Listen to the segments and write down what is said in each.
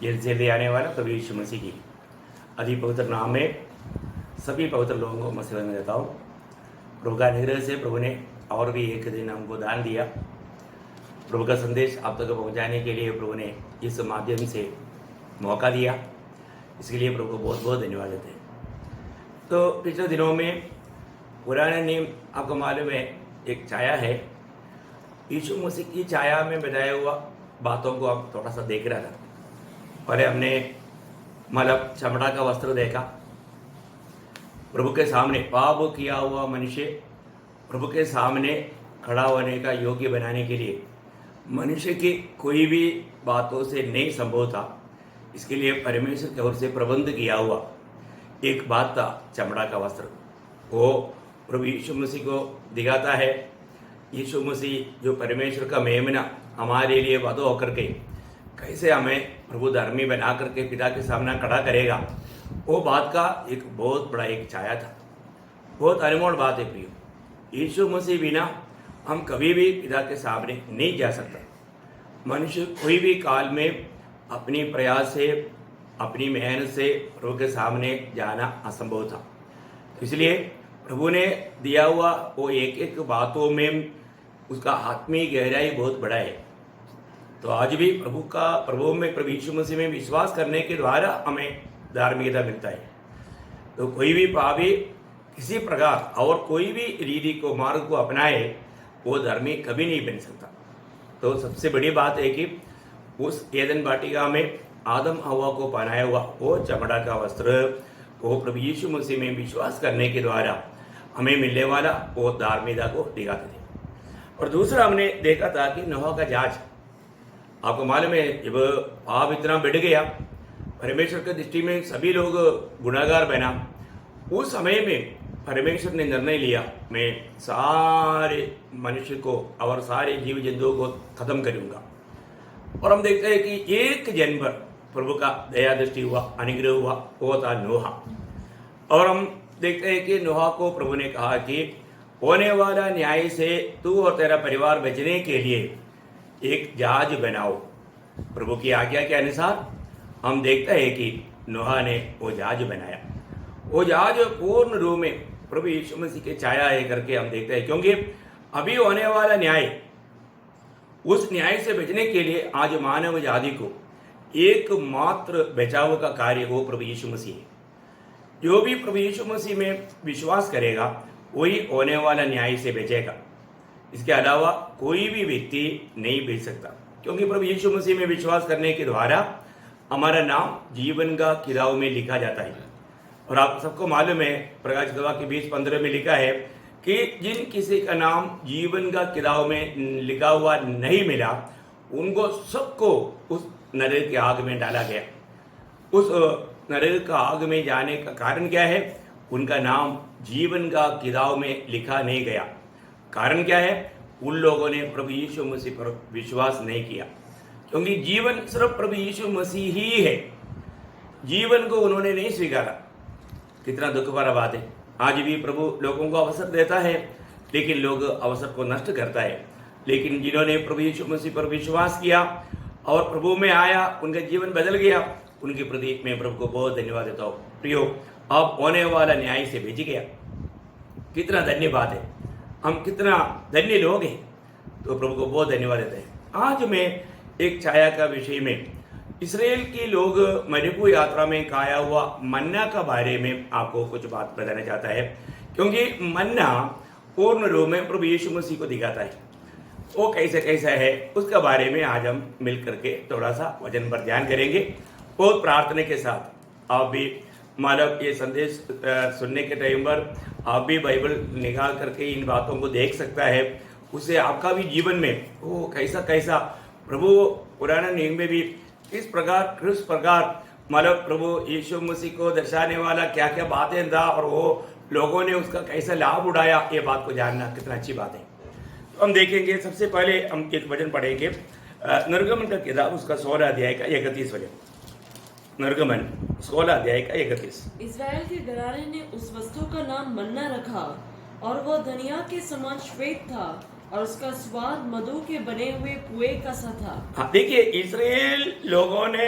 जल्दी आने वाला प्रभु यीशु मसीह की अति पवित्र नाम में सभी पवित्र लोगों को मसीह में देता हूँ। प्रभु का अनुग्रह से प्रभु ने और भी एक दिन हमको दान दिया। प्रभु का संदेश आप तक पहुँचाने के लिए प्रभु ने इस माध्यम से मौका दिया, इसके लिए प्रभु को बहुत बहुत धन्यवाद देते हैं। तो पिछले दिनों में पुराने नियम आपको मालूम है एक छाया है, यीशु मसीह की छाया में बताया हुआ बातों को आप थोड़ा सा देख रहा था। पहले हमने मतलब चमड़ा का वस्त्र देखा, प्रभु के सामने पाप किया हुआ मनुष्य प्रभु के सामने खड़ा होने का योग्य बनाने के लिए मनुष्य की कोई भी बातों से नहीं संभव था। इसके लिए परमेश्वर की ओर से प्रबंध किया हुआ एक बात था चमड़ा का वस्त्र। वो प्रभु यीशु मसीह को दिखाता है। यीशु मसीह जो परमेश्वर का मेमना हमारे लिए वादा होकर के कैसे हमें प्रभु धर्मी बना करके पिता के सामने खड़ा करेगा, वो बात का एक बहुत बड़ा एक छाया था। बहुत अनमोल बात है प्रियो, यीशु मसीह बिना हम कभी भी पिता के सामने नहीं जा सकता। मनुष्य कोई भी काल में अपनी प्रयास से अपनी मेहनत से प्रभु के सामने जाना असंभव था। इसलिए प्रभु ने दिया हुआ वो एक एक बातों में उसका आत्मीय गहराई बहुत बड़ा है। तो आज भी प्रभु यीशु मसीह में विश्वास करने के द्वारा हमें धार्मिकता मिलता है। तो कोई भी पापी किसी प्रकार और कोई भी रीति को मार्ग को अपनाए वो धर्मी कभी नहीं बन सकता। तो सबसे बड़ी बात है कि उस एदन वाटिका में आदम हवा को पहनाया हुआ वो चमड़ा का वस्त्र वो प्रभु यीशु मसीह में विश्वास करने के द्वारा हमें मिलने वाला वो धार्मिकता को दिखाते थे। और दूसरा हमने देखा था कि नोह का जहाज, आपको मालूम है जब पाप इतना बढ़ गया, परमेश्वर की दृष्टि में सभी लोग गुनाहगार बना, उस समय में परमेश्वर ने निर्णय लिया मैं सारे मनुष्य को और सारे जीव जंतुओं को खत्म करूंगा। और हम देखते हैं कि एक जन पर प्रभु का दया दृष्टि हुआ, अनुग्रह हुआ, वो था नोहा। और हम देखते हैं कि नोहा को प्रभु ने कहा कि होने वाला न्याय से तू और तेरा परिवार बचने के लिए एक जहाज बनाओ। प्रभु की आज्ञा के अनुसार हम देखते हैं कि नोहा ने वो जहाज बनाया। वो जहाज पूर्ण रूप में प्रभु यीशु मसीह के छाया है करके हम देखते हैं, क्योंकि अभी होने वाला न्याय, उस न्याय से बचने के लिए आज मानव जाति को एकमात्र बचाव का कार्य वो प्रभु यीशु मसीह है। जो भी प्रभु यीशु मसीह में विश्वास करेगा वही होने वाला न्याय से बचेगा। इसके अलावा कोई भी व्यक्ति नहीं बच सकता, क्योंकि प्रभु यीशु मसीह में विश्वास करने के द्वारा हमारा नाम जीवन का किताब में लिखा जाता है। और आप सबको मालूम है प्रकाशित वाक्य 20:15 में लिखा है कि जिन किसी का नाम जीवन का किताब में लिखा हुआ नहीं मिला उनको सबको उस नरक की आग में डाला गया। उस नरक का आग में जाने का कारण क्या है? उनका नाम जीवन का किताब में लिखा नहीं गया। कारण क्या है? उन लोगों ने प्रभु यीशु मसीह पर विश्वास नहीं किया, क्योंकि जीवन सिर्फ प्रभु यीशु मसीह ही है। जीवन को उन्होंने नहीं स्वीकारा। कितना दुख भरा बात है। आज भी प्रभु लोगों को अवसर देता है, लेकिन लोग अवसर को नष्ट करता है। लेकिन जिन्होंने प्रभु यीशु मसीह पर विश्वास किया और प्रभु में आया, उनका जीवन बदल गया, उनके प्रति मैं प्रभु को बहुत धन्यवाद देता हूँ। प्रियो, अब होने वाला न्याय से बच गया। कितना धन्य बात है, हम कितना धन्य लोग हैं। तो प्रभु को बहुत धन्यवाद देते हैं। आज मैं एक छाया का विषय में इस्राएल के लोग मरुभूमि यात्रा में खाया हुआ मन्ना का बारे में आपको कुछ बात बताना चाहता है, क्योंकि मन्ना पूर्ण रूप में प्रभु यीशु मसीह को दिखाता है। वो कैसे कैसा है उसके बारे में आज हम मिल करके थोड़ा सा वचन पर ध्यान करेंगे, बहुत प्रार्थना के साथ। आप भी मतलब ये संदेश सुनने के टाइम पर आप भी बाइबल निकाल करके इन बातों को देख सकता है, उससे आपका भी जीवन में वो कैसा कैसा प्रभु पुराने नियम में भी किस प्रकार मतलब प्रभु यीशु मसीह को दर्शाने वाला क्या क्या बातें था और वो लोगों ने उसका कैसा लाभ उठाया, ये बात को जानना कितना अच्छी बात है। तो हम देखेंगे, सबसे पहले हम एक वचन पढ़ेंगे निर्गमन का किताब उसका 16 अध्याय का 31 वचन। निर्गमन 16 अध्याय का 31। इस्राएल के घराने ने उस वस्तु का नाम मन्ना रखा और वह धनिया के समान श्वेत था और उसका स्वाद मधु के बने हुए पुए का सा था। हाँ, देखिए इस्राएल लोगों ने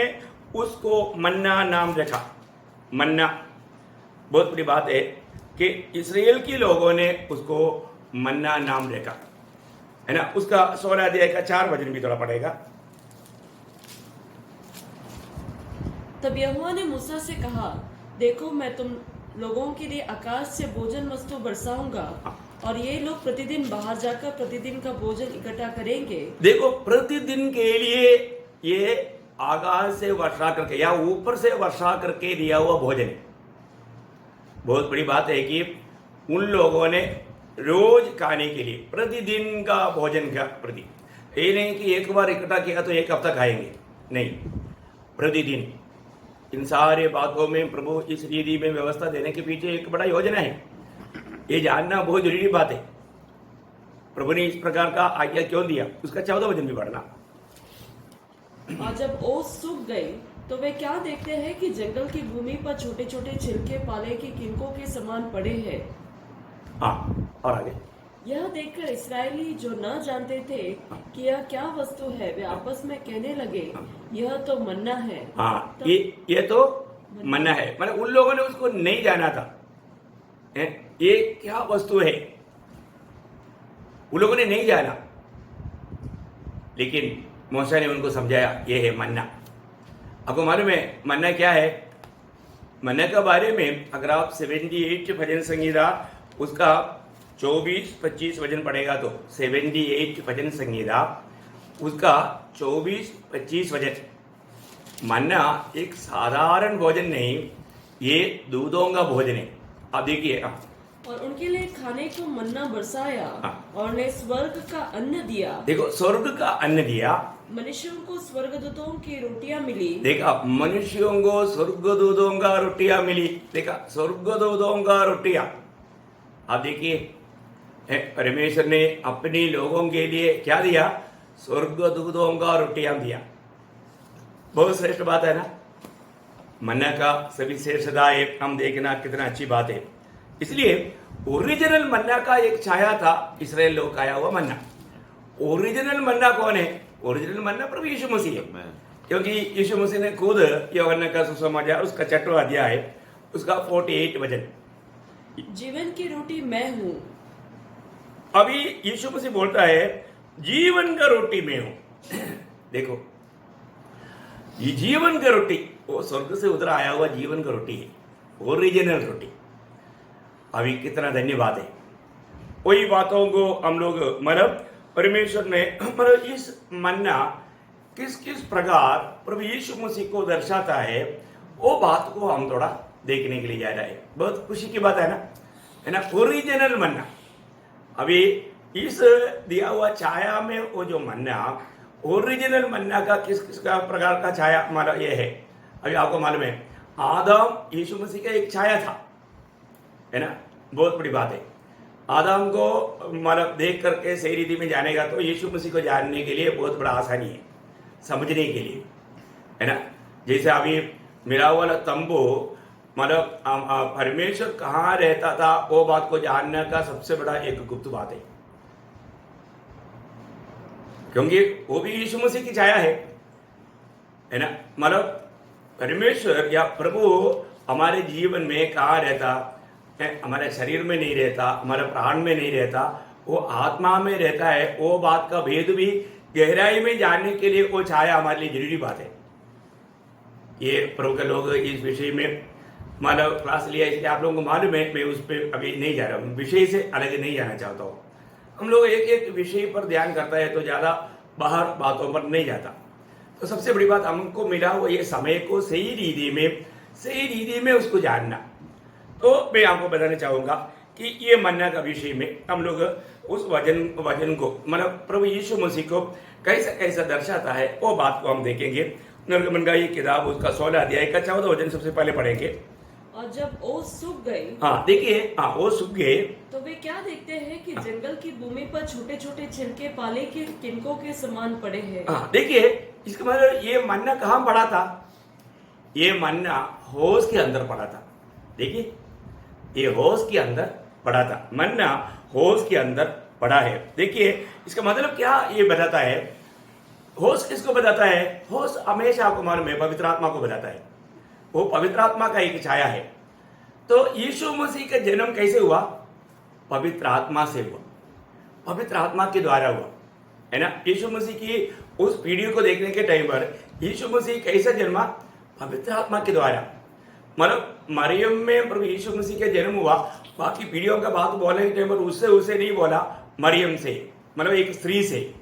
उसको मन्ना नाम रखा। मन्ना, बहुत बड़ी बात है कि इस्राएल के लोगों ने उसको मन्ना नाम रखा, है ना। उसका 16 अध्याय का 4 वचन भी थोड़ा पड़ेगा। तब यहोवा ने मूसा से कहा, देखो मैं तुम लोगों के लिए आकाश से भोजन वस्तु बरसाऊंगा और ये लोग प्रतिदिन बाहर जाकर प्रतिदिन का भोजन इकट्ठा करेंगे। देखो प्रतिदिन के लिए ये आकाश से वर्षा करके या ऊपर से वर्षा करके दिया हुआ भोजन है। बहुत बड़ी बात है कि उन लोगों ने रोज खाने के लिए प्रतिदिन का भोजन का प्रति, ये नहीं कि एक बार इकट्ठा किया तो एक हफ्ता खाएंगे, नहीं, प्रतिदिन। इन सारे बातों में प्रभु इस रीति में व्यवस्था देने के पीछे एक बड़ा योजना है। ये जानना बहुत जरूरी बात है। प्रभु ने इस प्रकार का आज्ञा क्यों दिया, उसका 14 वचन भी पढ़ना। और जब ओस सूख गई तो वे क्या देखते हैं कि जंगल की भूमि पर छोटे छोटे छिलके पाले के किनकों के समान पड़े हैं। हाँ, और आगे। यह देखकर इस्राएली जो न जानते थे कि यह क्या वस्तु है, वे आपस में कहने लगे, यह तो मन्ना है। हाँ, ये तो मन्ना है, मतलब उन लोगों ने उसको नहीं जाना था, ये क्या वस्तु है, उन लोगों ने नहीं जाना। लेकिन मूसा ने उनको समझाया, ये है मन्ना। आपको मालूम है मन्ना क्या है? मन्ना के बारे में अगर आप 78 भजन संगीता उसका 24-25 वचन पढ़ेगा तो 78 भजन संगीता उसका 24-25 वचन, मन्ना एक साधारण भोजन नहीं, ये दूधों का भोजन है। आप देखिए। और उनके लिए खाने को मन्ना बरसाया और उन्हें स्वर्ग का अन्न दिया। देखो, स्वर्ग का अन्न दिया। मनुष्यों को स्वर्गदूतों की रोटियां मिली। देखा, मनुष्यों को स्वर्गदूतों का रोटियां मिली। देखा, स्वर्गदूतों का रोटियां। आप देखिए, परमेश्वर ने अपने लोगों के लिए क्या दिया? स्वर्गदूतों का रोटियां दिया। बहुत श्रेष्ठ बात है ना। मन्ना का सभी श्रेष्ठता है, हम देखना कितना अच्छी बात है। इसलिए ओरिजिनल मन्ना का एक छाया था इस्राएल लोग खाया हुआ मन्ना। ओरिजिनल मन्ना कौन है? ओरिजिनल मन्ना प्रभु यीशु मसीह है, क्योंकि यीशु मसीह ने खुद यूहन्ना का सुसमाचार उसका 6वां अध्याय उसका 48 वचन, जीवन की रोटी मैं हूं। अभी यीशु मसीह बोलता है जीवन का रोटी मैं हूं। देखो, ये जीवन का रोटी वो स्वर्ग से उतर आया हुआ जीवन का रोटी है, ओरिजिनल रोटी। अभी कितना धन्यवाद है। वही बातों को हम लोग मतलब परमेश्वर ने मतलब इस मन्ना किस किस प्रकार प्रभु यीशु मसीह को दर्शाता है, वो बात को हम थोड़ा देखने के लिए जा रहे हैं। बहुत खुशी की बात है ना, ओरिजिनल मन्ना। अभी इस दिया हुआ छाया में वो जो मन्ना, ओरिजिनल मन्ना का किस किस का प्रकार का छाया हमारा ये है। अभी आपको मालूम है आदम यीशु मसीह का एक छाया था, है ना। बहुत बड़ी बात है। आदम को मतलब देख करके सही रीति में जानेगा तो यीशु मसीह को जानने के लिए बहुत बड़ा आसानी है, समझने के लिए, है ना। जैसे अभी मेरा वाला तंबू मतलब परमेश्वर कहाँ रहता था वो बात को जानने का सबसे बड़ा एक गुप्त बात है, क्योंकि वो भी यीशु मसीह की छाया है ना। मतलब परमेश्वर या प्रभु हमारे जीवन में कहाँ रहता है? हमारे शरीर में नहीं रहता, हमारे प्राण में नहीं रहता, वो आत्मा में रहता है। वो बात का भेद भी गहराई में जानने के लिए वो छाया हमारे लिए जरूरी बात है। ये प्रभु के लोग इस विषय में मतलब क्लास लिया, इसलिए आप लोगों को मालूम है, मैं उस पर अभी नहीं जा रहा हूँ, विषय से अलग नहीं जाना चाहता हूँ। हम लोग एक एक विषय पर ध्यान करता है तो ज़्यादा बाहर बातों पर नहीं जाता। तो सबसे बड़ी बात हमको मिला वो ये समय को सही रीति में उसको जानना। तो मैं आपको बताना चाहूँगा कि ये मन्ना का विषय में हम लोग उस वचन को मतलब प्रभु यीशु मसीह को कैसा कैसा दर्शाता है वो बात को हम देखेंगे। निर्गमन का ये किताब उसका 16 अध्याय का 14 वचन सबसे पहले पढ़ेंगे। और जब ओस सूख गई, हाँ देखिए, हाँ वो सूख गए तो वे क्या देखते हैं कि जंगल की भूमि पर छोटे छोटे छिलके पाले के किनकों के समान पड़े हैं। हाँ देखिए, इसका मतलब ये मन्ना कहाँ पड़ा था? ये मन्ना होश के अंदर पड़ा था। देखिए, ये होश के अंदर पड़ा था, मन्ना होश के अंदर पढ़ा है। देखिए इसका मतलब क्या ये बताता है, होश किसको बताता है? होश हमेशा आपको मालूम है पवित्र आत्मा को बताता है, वो पवित्र आत्मा का एक छाया है। तो यीशु मसीह का जन्म कैसे हुआ? पवित्र आत्मा से हुआ, पवित्र आत्मा के द्वारा हुआ, है ना। यीशु मसीह की उस वीडियो को देखने के टाइम पर यीशु मसीह कैसे जन्मा? पवित्र आत्मा के द्वारा। मतलब मरियम में प्रभु यीशु मसीह का जन्म हुआ, बाकी वीडियो का बात बोलने के टाइम पर उससे नहीं बोला, मरियम से, मतलब एक स्त्री से।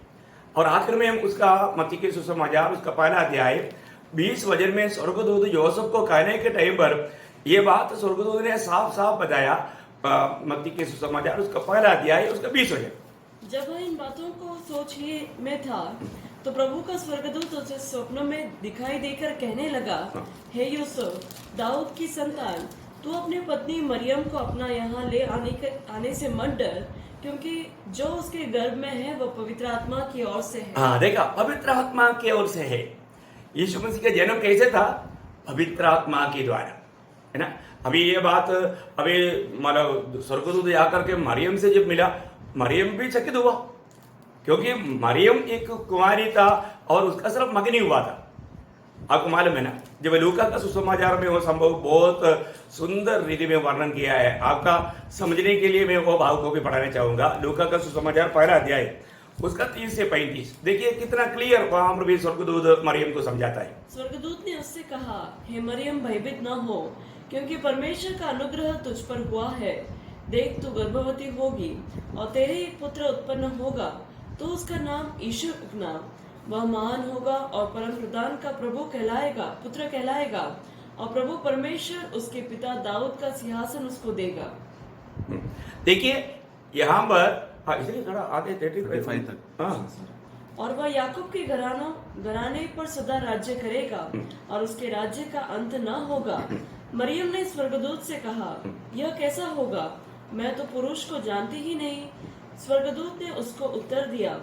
और आखिर में हम उसका मत्ती के सुसमाचार उसका पहला अध्याय 20 वचन में स्वर्गदूत योसेफ को कहने के टाइम पर यह बात स्वर्गदूत ने साफ साफ बताया। मत्ती के सुसमाचार उसका पहला अध्याय उसका 20 वचन। जब वह इन बातों को सोचने में था तो प्रभु का स्वर्गदूत उसे स्वप्न में दिखाई देकर कहने लगा, हे यूसुफ, दाऊद की संतान, तू अपनी पत्नी मरियम को अपना यहाँ ले आने से मत डर, क्योंकि जो उसके गर्भ में है वह पवित्र आत्मा की ओर से है। हाँ देखा, पवित्र आत्मा की ओर से है। यीशु मसीह का जन्म कैसे था? पवित्र आत्मा के द्वारा, है ना। अभी ये बात अभी मतलब स्वर्गदूत आकर के मरियम से जब मिला, मरियम भी चकित हुआ, क्योंकि मरियम एक कुमारी था और उसका सिर्फ मगनी हुआ था। आपको मालूम है ना, जब लूका का सुसमाचार में वो संभव बहुत सुंदर रीति में वर्णन किया है। आपका समझने के लिए मैं वो भाव को भी पढ़ाना चाहूंगा। लूका का सुसमाचार पहला अध्याय उसका 30 से 35 देखिए कितना क्लियर वहां पर भी स्वर्गदूत मरियम को समझाता है। स्वर्गदूत ने उससे कहा, हे मरियम, भयभीत न हो, क्योंकि परमेश्वर का अनुग्रह तुझ पर हुआ है। देख, तू गर्भवती होगी और तेरे एक पुत्र उत्पन्न होगा, तो उसका नाम यीशु रखना। वह महान होगा और परम प्रधान का पुत्र कहलाएगा, और प्रभु परमेश्वर उसके पिता दाऊद का सिंहासन उसको देगा। देखिए यहाँ पर इसलिए थोड़ा आगे 35 तक। और वह याकूब के घराने पर सदा राज्य करेगा, और उसके राज्य का अंत न होगा। मरियम ने स्वर्गदूत से कहा, यह कैसा होगा? मैं तो पुरुष को जानती ही नहीं। स्वर्गदूत ने उसको उत्तर दिया,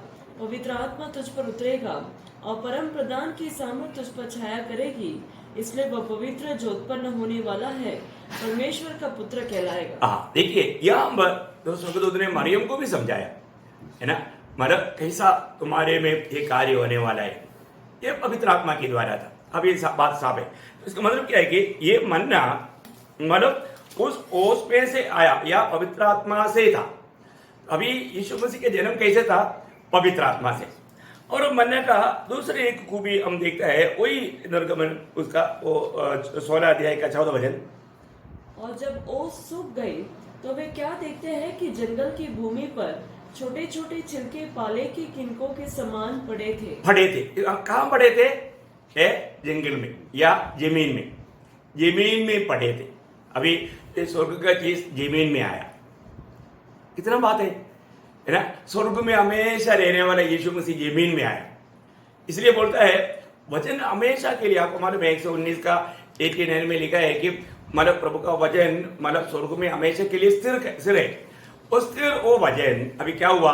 पवित्र आत्मा तुझ पर उतरेगा और परम प्रधान की सामर्थ तुझ पर छाया करेगी, इसलिए वह पवित्र जो उत्पन्न होने वाला है परमेश्वर का पुत्र कहलाएगा। देखिए यहाँ पर तो स्वर्गदूत ने मरियम को भी समझाया, है ना। मतलब कैसा तुम्हारे में ये कार्य होने वाला है, ये पवित्र आत्मा के द्वारा था। अब ये बात साफ है। इसका मतलब क्या है कि ये मन्ना मतलब उस ओस में से आया या पवित्र आत्मा से था। अभी यीशु मसीह के जन्म कैसे था? पवित्र आत्मा से। और मन्ना का दूसरी एक खूबी हम देखते हैं, वही निर्गमन उसका वो 16 अध्याय का 14 वचन। और जब ओस सूख गई तो वे क्या देखते हैं कि जंगल की भूमि पर छोटे छोटे छिलके पाले की किनकों के समान पड़े थे। कहाँ पड़े थे? जंगल में या जमीन में पड़े थे। अभी स्वर्ग का चीज जमीन में आया, कितना बात है ना। स्वर्ग में हमेशा रहने वाला यीशु मसीह जमीन में आया, इसलिए बोलता है वचन हमेशा के लिए। आपको मालूम है 119 का 89 में लिखा है कि मतलब प्रभु का वचन मतलब स्वर्ग में हमेशा के लिए स्थिर है। और स्थिर वो वचन अभी क्या हुआ,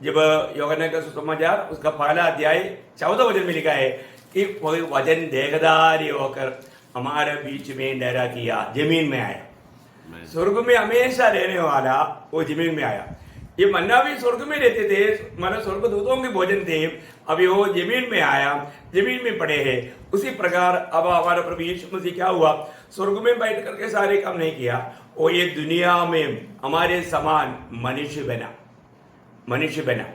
जब यूहन्ना का सुसमाचार उसका पहला अध्याय 14 वचन में लिखा है कि वो वचन देहधारी होकर हमारे बीच में डेरा किया, जमीन में आया। स्वर्ग में हमेशा रहने वाला वो जमीन में आया। ये मन्ना भी स्वर्ग में रहते थे, मतलब स्वर्गदूतों के भोजन थे। अभी वो जमीन में आया, जमीन में पड़े हैं। उसी प्रकार अब हमारा प्रभु यीशु मसीह क्या हुआ, स्वर्ग में बैठ करके सारे काम नहीं किया, वो ये दुनिया में हमारे समान मनुष्य बना।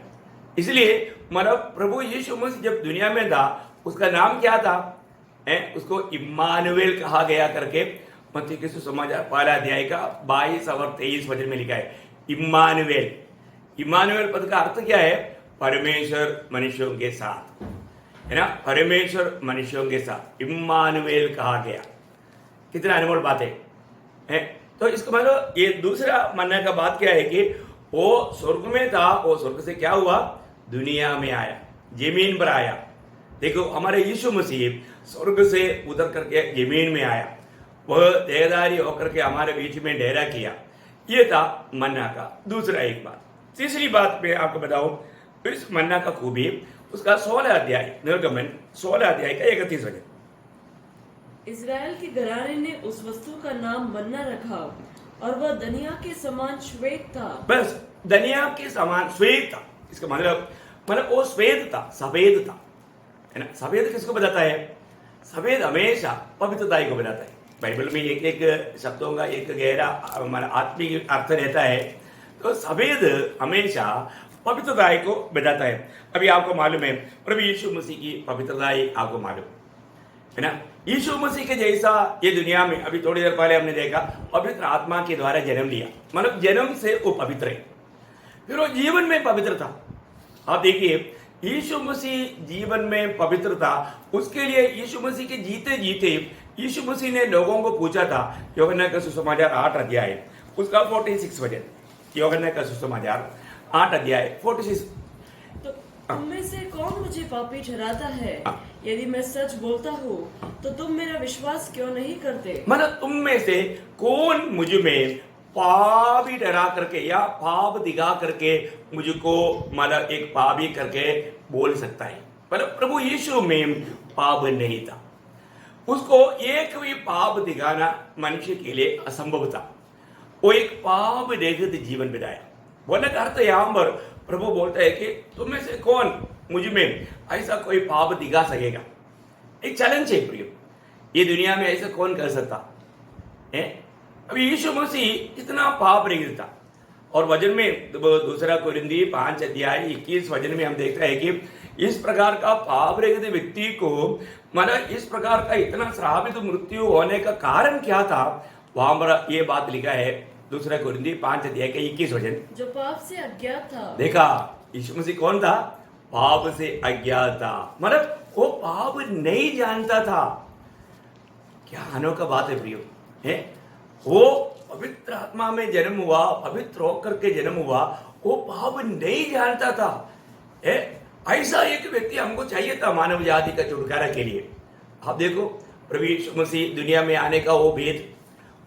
इसलिए मतलब प्रभु यीशु मसीह जब दुनिया में था उसका नाम क्या था? उसको इम्मानुएल कहा गया करके मत्ती के सुसमाचार पहला अध्याय का 22 और 23 वचन में लिखा है। इम्मानुएल पद का अर्थ क्या है? परमेश्वर मनुष्यों के साथ, है ना। परमेश्वर मनुष्यों के साथ इम्मानुएल कहा गया। कितना अनमोल बात है। तो इसका मतलब ये दूसरा मानने का बात क्या है कि वो स्वर्ग में था, वो स्वर्ग से क्या हुआ, दुनिया में आया, जमीन पर आया। देखो हमारे यीशु मसीह स्वर्ग से उतर करके जमीन में आया, वह देहधारी होकर के हमारे बीच में डेरा किया। ये था मन्ना का दूसरा एक बात। तीसरी बात मैं आपको बताऊं, इस मन्ना का खूबी उसका 16 अध्याय निर्गमन 16 अध्याय का 31 वचन। इजराइल के घराने ने उस वस्तु का नाम मन्ना रखा और वह दनिया के समान श्वेत था। बस दुनिया के समान श्वेत था। इसका मतलब वो श्वेत था, सफेद था, है ना। सफेद किसको बताता है? सफेद हमेशा पवित्रताई को बताता है। बाइबल में एक एक शब्दों का एक गहरा आत्मिक अर्थ रहता है। तो सफेद हमेशा पवित्रताई को बताता है। अभी आपको मालूम है प्रभु यीशु मसीह की पवित्रताई आपको मालूम है ना। यीशु मसीह के जैसा ये दुनिया में अभी थोड़ी देर पहले हमने देखा पवित्र आत्मा के द्वारा जन्म लिया, मतलब जन्म से वो पवित्र है, फिर वो जीवन में पवित्र था। आप देखिए यीशु मसीह जीवन में पवित्र था, उसके लिए यीशु मसीह के जीते जीते यीशु मसीह ने लोगों को पूछा था। यूहन्ना का सुसमाचार 8 अध्याय उसका 46 वचन, यूहन्ना का सुसमाचार 8 अध्याय 46। तो तुम में से कौन मुझे पापी ठहराता है? यदि मैं सच बोलता हूँ तो तुम मेरा विश्वास क्यों नहीं करते? मतलब तुम में से कौन मुझ में पापी ठहरा करके या पाप दिखा करके मुझको मतलब एक पापी करके बोल सकता है? मतलब प्रभु यीशु में पाप नहीं था, उसको एक भी पाप दिखाना मनुष्य के लिए असंभव था। वो एक पाप रहित जीवन बिताया। बोलने का अर्थ यहाँ पर प्रभु बोलता है कि तुम में से कौन मुझ में ऐसा कोई पाप दिखा सकेगा। एक चैलेंज है प्रियो, ये दुनिया में ऐसा कौन कर सकता है? अभी यीशु मसीह इतना पाप रहित था। और वचन में दूसरा कोरिन्थी 5 अध्याय 21 वचन में हम देखते हैं कि इस प्रकार का पाप रहित व्यक्ति को मतलब इस प्रकार का इतना श्रापित मृत्यु होने का कारण क्या था, वहां पर ये बात लिखा है। दूसरा कोरिन्थी 5 अध्याय का 21 वचन, जो पाप से अज्ञात था। देखा यीशु मसीह कौन था? पाप से अज्ञात था, मतलब वो पाप नहीं जानता था। क्या अनोखा बात है प्रियो, है? वो पवित्र आत्मा में जन्म हुआ, पवित्र होकर के जन्म हुआ, वो पाप नहीं जानता था। ऐसा एक व्यक्ति हमको चाहिए था मानव जाति का छुटकारा के लिए। आप देखो प्रभु यीशु मसीह दुनिया में आने का वो भेद,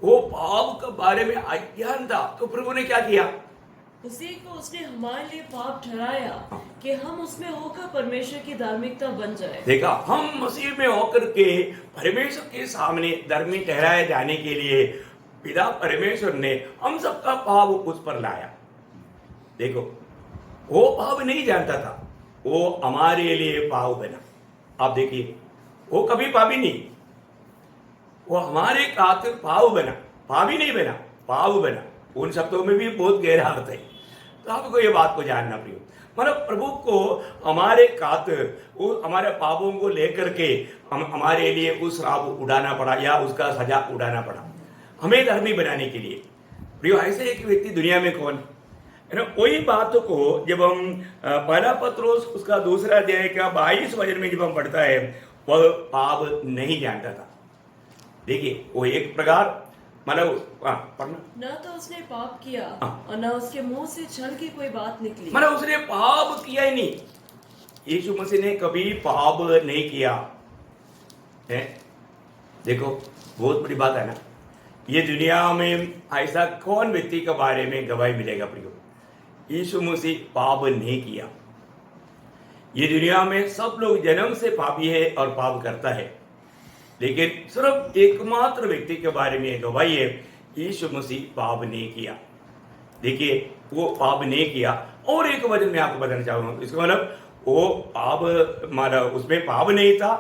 वो पाप के बारे में अज्ञान था, तो प्रभु ने क्या किया? उसी को उसने हमारे लिए पाप ठहराया कि हम उसमें होकर परमेश्वर की धार्मिकता बन जाए। देखा, हम मसीह में होकर के परमेश्वर के सामने धर्मी ठहराए जाने के लिए पिता परमेश्वर ने हम सबका पाप उस पर लाया। देखो, वो पाप नहीं जानता था, वो हमारे लिए पाप बना। आप देखिए, वो कभी पापी नहीं, वो हमारे खातिर पाप बना, पापी नहीं बना, पाप बना। उन शब्दों में भी बहुत गहरा अर्थ है। तो आपको ये बात को जानना प्रियो, मतलब प्रभु को हमारे खातिर वो हमारे पापों को लेकर के हमारे लिए उस श्राप उड़ाना पड़ा या उसका सजा उड़ाना पड़ा, हमें धर्मी बनाने के लिए। प्रियो, ऐसे एक व्यक्ति दुनिया में कौन है ना? वही बात को जब हम पहला पत्रोस उसका दूसरा अध्याय का 22 वचन में जब हम पढ़ता है, वह पाप नहीं जानता था। देखिए, वो एक प्रकार मतलब पढ़ना, न तो उसने पाप किया और न उसके मुंह से छल की कोई बात निकली। मतलब उसने पाप किया ही नहीं। यीशु मसीह ने कभी पाप नहीं किया है। देखो, बहुत बड़ी बात है ना। ये दुनिया में ऐसा कौन व्यक्ति के बारे में गवाही मिलेगा प्रियो? यीशु मसीह पाप नहीं किया। ये दुनिया में सब लोग जन्म से पापी है और पाप करता है, लेकिन सिर्फ एकमात्र व्यक्ति के बारे में गवाही है, यीशु मसीह पाप नहीं किया। देखिए, वो पाप नहीं किया। और एक वचन मैं आपको बताना चाहूंगा, इसका मतलब वो पाप मतलब उसमें पाप नहीं था,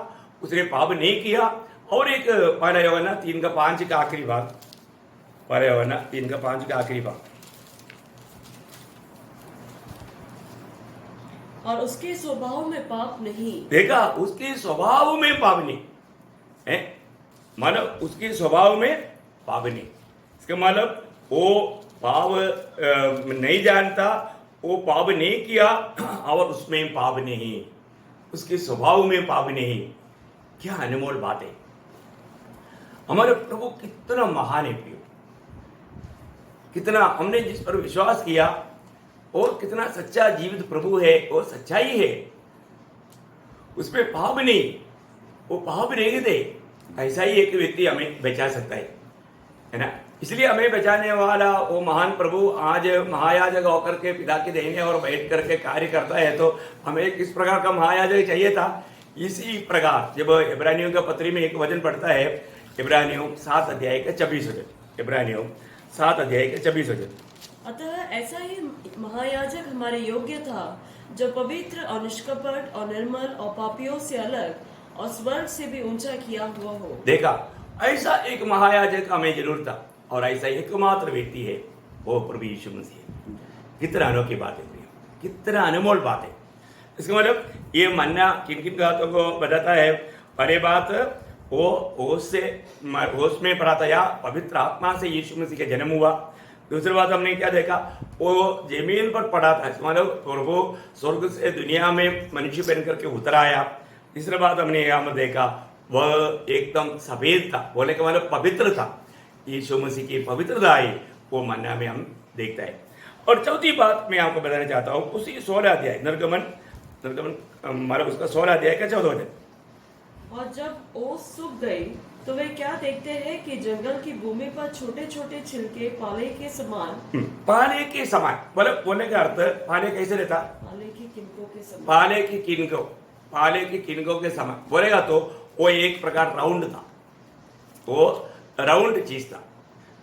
उसने पाप नहीं किया। और एक पहला यूहन्ना 3:5 का आखिरी भाग, पहला यूहन्ना 3:5 का आखिरी भाग, और उसके स्वभाव में पाप नहीं। देखा, उसके स्वभाव में पाप नहीं है, मतलब उसके स्वभाव में पाप नहीं। इसका मतलब वो पाप नहीं जानता, वो पाप नहीं किया और उसमें पाप नहीं, उसके स्वभाव में पाप नहीं। क्या अनमोल बात है। हमारे प्रभु कितना महान है प्रियो, कितना हमने जिस पर विश्वास किया और कितना सच्चा जीवित प्रभु है, और सच्चाई है, उसमें पाप नहीं, वो पाप नहीं दे। ऐसा ही एक व्यक्ति हमें बचा सकता है ना। इसलिए हमें बचाने वाला वो महान प्रभु आज महायाजक होकर के पिता के देने और बैठ करके कार्य करता है। तो हमें किस प्रकार का महायाजक चाहिए था? इसी प्रकार जब इब्रानियों का पत्री में एक वचन पढ़ता है, इब्रानियों 7 अध्याय का 24 वचन, इब्रानियों 7 अध्याय का 24 वचन। अतः ऐसा ही महायाजक हमारे योग्य था, जो पवित्र और निष्कपट और निर्मल और पापियों से अलग और स्वर्ग से भी ऊंचा किया हुआ हो। देखा, ऐसा एक महायाजक हमें जरूर था और ऐसा एकमात्र व्यक्ति है, वो प्रभु यीशु मसीह। कितना अनोखी बात है, कितना अनमोल बात है। इसका मतलब ये मन्ना किन किन बातों को बताता है। पहले बात वो होश में पड़ा था, या पवित्र आत्मा से यीशु मसीह का जन्म हुआ। दूसरी बात हमने क्या देखा, वो जमीन पर पड़ा था, मतलब प्रभु स्वर्ग से दुनिया में मनुष्य बन करके उतर आया। तीसरी बात हमने यहाँ में देखा, वह एकदम सफेद था, बोले का मतलब पवित्र था। यीशु मसीह की पवित्रता आई, वो मन्ना में हम देखते हैं। और चौथी बात मैं आपको बताना चाहता हूँ, उसी 16 अध्याय निर्गमन मतलब उसका 16 अध्याय का 14 वचन। और जब ओस सूख गई तो वे क्या देखते हैं कि जंगल की भूमि पर छोटे छोटे छिलके पाले के समान, पाले के समान, बोलने का अर्थ पाले कैसे रहता, पाले की किनकों के समान, पाले की किनकों के समान बोलेगा तो वो एक प्रकार राउंड था, वो राउंड चीज था।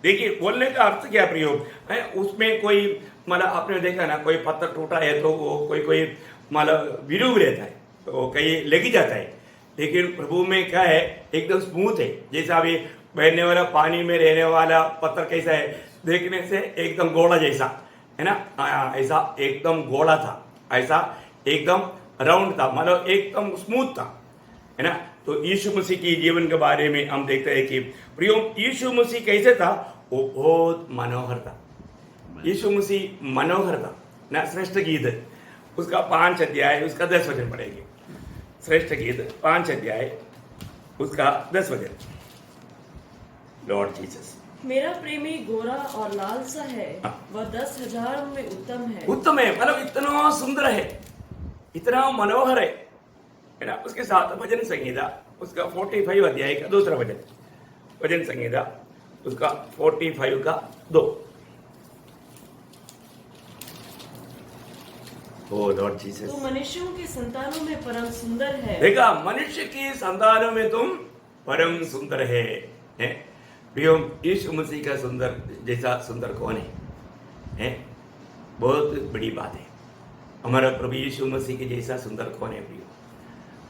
देखिए बोलने का अर्थ क्या प्रयोग है, उसमें कोई मतलब आपने देखा ना, कोई पत्थर टूटा है तो वो कोई मतलब विरूप रहता है, तो कहीं लगी जाता है। लेकिन प्रभु में क्या है, एकदम स्मूथ है। जैसा अभी बहने वाला पानी में रहने वाला पत्थर कैसा है, देखने से एकदम गोला जैसा है ना, ऐसा एकदम गोला था, ऐसा एकदम राउंड था, मतलब एकदम स्मूथ था, है ना। तो यीशु मसीह की जीवन के बारे में हम देखते हैं कि प्रियो यीशु मसीह कैसे था, वो बहुत मनोहर था। यीशु मसीह मनोहर था ना। श्रेष्ठ गीत उसका 5 अध्याय उसका 10 वचन पढ़ेंगे। श्रेष्ठ गीत 5 अध्याय उसका 10 वचन। लॉर्ड जीसस, मेरा प्रेमी गोरा और लाल सा है, वह 10,000 में उत्तम है। उत्तम है, मतलब इतना सुंदर है, इतना मनोहर है ना। उसके साथ भजन संहिता उसका 45 अध्याय का दूसरा वचन। भजन संहिता उसका 45 का 2। ओ लॉर्ड जीसस, तो मनुष्यों की संतानों में परम सुंदर है। देखा, मनुष्य की संतानों में तुम परम सुंदर है। प्रियो यीशु मसीह का सुंदर जैसा सुंदर कौन है? बहुत बड़ी बात है। हमारा प्रभु यीशु मसीह के जैसा सुंदर कौन है प्रियो?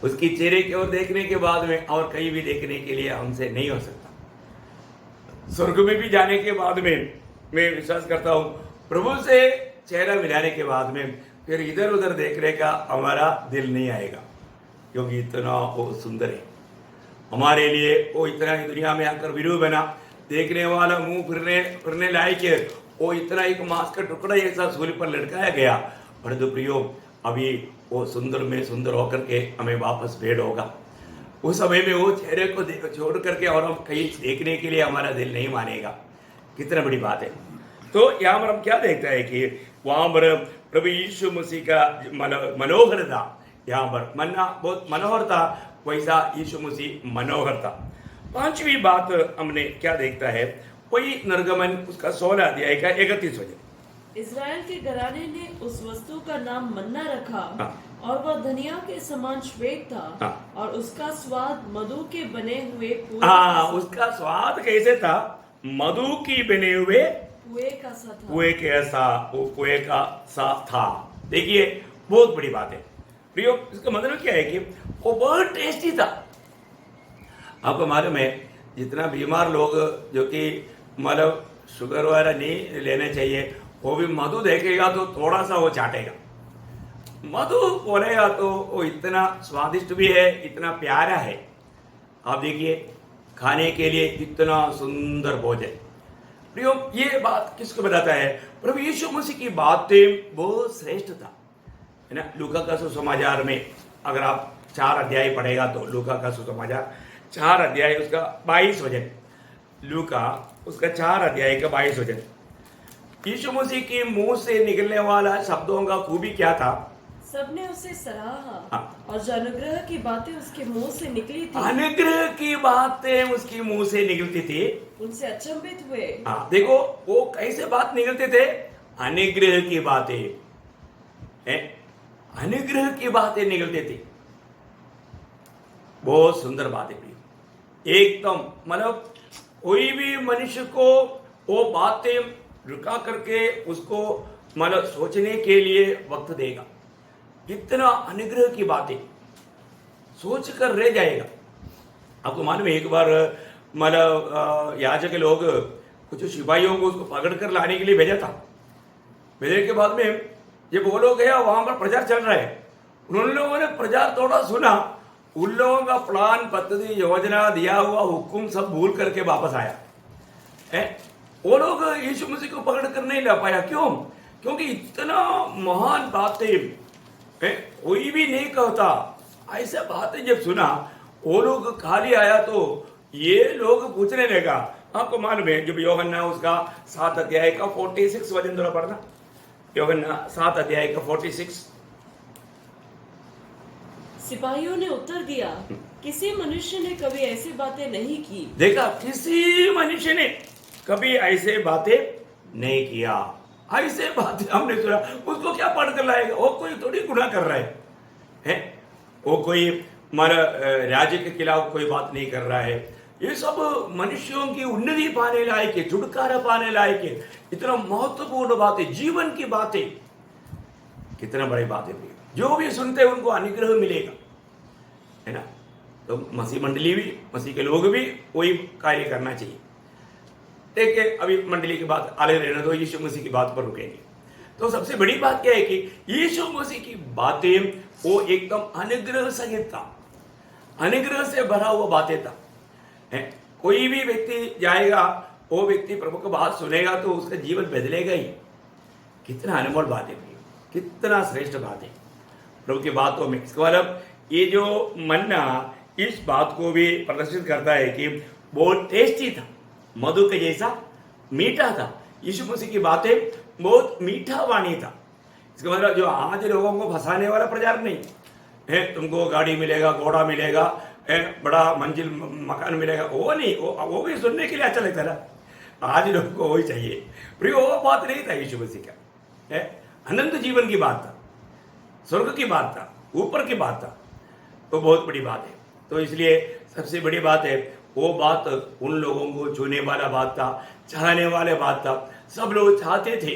उसकी चेहरे की ओर देखने के बाद में और कहीं भी देखने के लिए हमसे नहीं हो सकता। स्वर्ग में भी जाने के बाद में मैं विश्वास करता हूँ, प्रभु से चेहरा मिलाने के बाद में फिर इधर उधर देखने का हमारा दिल नहीं आएगा, क्योंकि इतना वो सुंदर है हमारे लिए। वो इतना ही दुनिया में आकर विरूप बना, देखने वाला मुंह फिरने लायक है। वो इतना एक मांस का टुकड़ा ऐसा सूर्य पर लटकाया गया। परंतु प्रियो अभी वो सुंदर में सुंदर होकर के हमें वापस भेंट होगा। उस समय में वो चेहरे को छोड़ करके और हम कहीं देखने के लिए हमारा दिल नहीं मानेगा। कितना बड़ी बात है। तो यहाँ पर हम क्या देखते हैं कि वहाँ पर प्रभु यीशु मसीह का मनोहर था। यहाँ पर मन्ना बहुत मनोहर था, वैसा यीशु मसीह मनोहर था। 5वीं बात हमने क्या देखता है, वही निर्गमन उसका 16 अध्याय का 31 वचन। इज़राइल के घराने ने उस वस्तु का नाम मन्ना रखा, और वह धनिया के समान श्वेत था, और उसका स्वाद मधु के बने हुए उसका स्वाद कैसे था? मधु की बने हुए कुएं का सा था। कुएं का सा था। देखिए बहुत बड़ी बात है प्रियो। इसका मतलब क्या है कि वो बहुत टेस्टी था। आपको मालूम है, जितना बीमार लोग जो कि मतलब शुगर वाला नहीं लेना चाहिए, वो भी मधु देखेगा तो थोड़ा सा वो चाटेगा। मधु बोलेगा तो वो इतना स्वादिष्ट भी है, इतना प्यारा है। आप देखिए, खाने के लिए इतना सुंदर भोजन। प्रियो ये बात किसको बताता है? प्रभु यीशु मसीह की बातें बहुत श्रेष्ठ था, है ना। लूका का सुसमाचार में अगर आप 4 अध्याय पढ़ेगा तो लूका का सुसमाचार 4 अध्याय उसका 22 वचन। लूका उसका 4 अध्याय का 22 वचन। यीशु मसीह के मुंह से निकलने वाला शब्दों का खूबी क्या था? सबने उसे सराहा, और जो अनुग्रह की बातें उसके मुंह से निकली थी, अनुग्रह की बातें उसके मुंह से निकलती थी, उनसे अचंभित हुए। देखो वो कैसे बात निकलते थे? अनुग्रह की बातें, अनुग्रह की बातें निकलती थी। बहुत सुंदर बातें भी एकदम, मतलब कोई भी मनुष्य को वो बातें रुका करके उसको मतलब सोचने के लिए वक्त देगा। इतना अनुग्रह की बातें सोच कर रह जाएगा। आपको मालूम है एक बार मतलब याजक के लोग कुछ सिपाहियों को उसको पकड़ कर लाने के लिए भेजा था। भेजने के बाद में जब वो लोग गया वहां पर प्रचार चल रहा है, उन लोगों ने प्रचार थोड़ा सुना, उन लोगों का प्लान पद्धति योजना दिया हुआ हुक्म सब भूल करके वापस आया है। वो लोग यीशु मसीह को पकड़ कर नहीं ला पाया। क्यों? क्योंकि इतना महान बातें कोई भी नहीं कहता। ऐसा बातें जब सुना वो लोग खाली आया तो ये लोग पूछने लगा। आपको मालूम है जब यूहन्ना उसका 7 अध्याय का 46 वचन थोड़ा पढ़ना, यूहन्ना 7 अध्याय का 46। सिपाहियों ने उत्तर दिया, किसी मनुष्य ने कभी ऐसी बातें नहीं की। देखा, किसी मनुष्य ने कभी ऐसे बातें नहीं किया। ऐसे बातें हमने सुना, उसको क्या पढ़ कर लाएगा? वो कोई थोड़ी गुनाह कर रहा है? वो कोई हमारा राज्य के खिलाफ कोई बात नहीं कर रहा है। ये सब मनुष्यों की उन्नति पाने लायक है, छुटकारा पाने लायक है। इतना महत्वपूर्ण बातें, जीवन की बातें, कितना बड़ी बातें भी जो भी सुनते हैं उनको अनुग्रह मिलेगा, है ना। तो मसीह मंडली भी, मसीह के लोग भी वही कार्य करना चाहिए। देखिए अभी मंडली की बात आगे रहने दो, यीशु मसीह की बात पर रुकेंगे। तो सबसे बड़ी बात क्या है कि यीशु मसीह की बातें वो एकदम अनुग्रह सहित था, अनुग्रह से भरा हुआ बातें था। कोई भी व्यक्ति जाएगा, वो व्यक्ति प्रभु की बात सुनेगा तो उसका जीवन बदलेगा ही। कितना अनमोल बात है, कितना श्रेष्ठ बात है प्रभु की बातों में। इसका मतलब ये जो मन्ना इस बात को भी प्रदर्शित करता है कि बहुत टेस्टी था, मधु के जैसा मीठा था। यीशु मसीह की बातें बहुत मीठा वाणी था। इसका मतलब जो आज लोगों को फंसाने वाला प्रचार नहीं है, तुमको गाड़ी मिलेगा, घोड़ा मिलेगा, बड़ा मंजिल मकान मिलेगा, वो नहीं। वो भी सुनने के लिए अच्छा लगता ना। आज लोगों को वही चाहिए। फिर वो बात नहीं था यीशु मसीह का, अनंत जीवन की बात था, स्वर्ग की बात था, ऊपर की बात था। तो बहुत बड़ी बात है। तो इसलिए सबसे बड़ी बात है वो बात उन लोगों को छूने वाला बात था, चाहने वाले बात था। सब लोग चाहते थे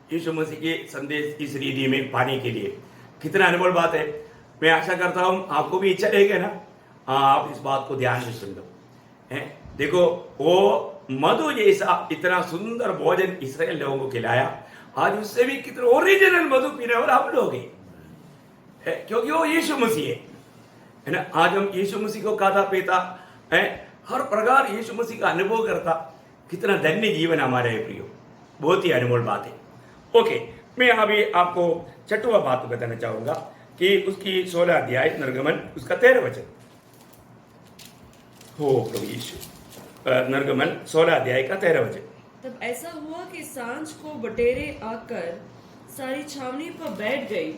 यीशु मसीह के संदेश इस रीति में पाने के लिए। कितना अनमोल बात है। मैं आशा करता हूँ आपको भी इच्छा रहेगी ना, आप इस बात को ध्यान से सुन लो। देखो वो मधु जैसा इतना सुंदर भोजन इस्राएल लोगों को खिलाया, आज उससे भी कितना ओरिजिनल मधु पीने वाले हम लोग हैं, क्योंकि वो यीशु मसीह है ना। आज हम यीशु मसीह को खाता पीता है, हर प्रकार यीशु मसीह का अनुभव करता। कितना धन्य जीवन हमारा है प्रियो, बहुत ही अनमोल बात है। ओके, मैं अभी आपको 6वां बात बताना चाहूंगा कि उसकी 16 अध्याय निर्गमन उसका 13 वचन। हो प्रभु यीशु, निर्गमन 16 अध्याय का 13 वचन। तब ऐसा हुआ कि सांझ को बटेरें आकर सारी छावनी पर बैठ गई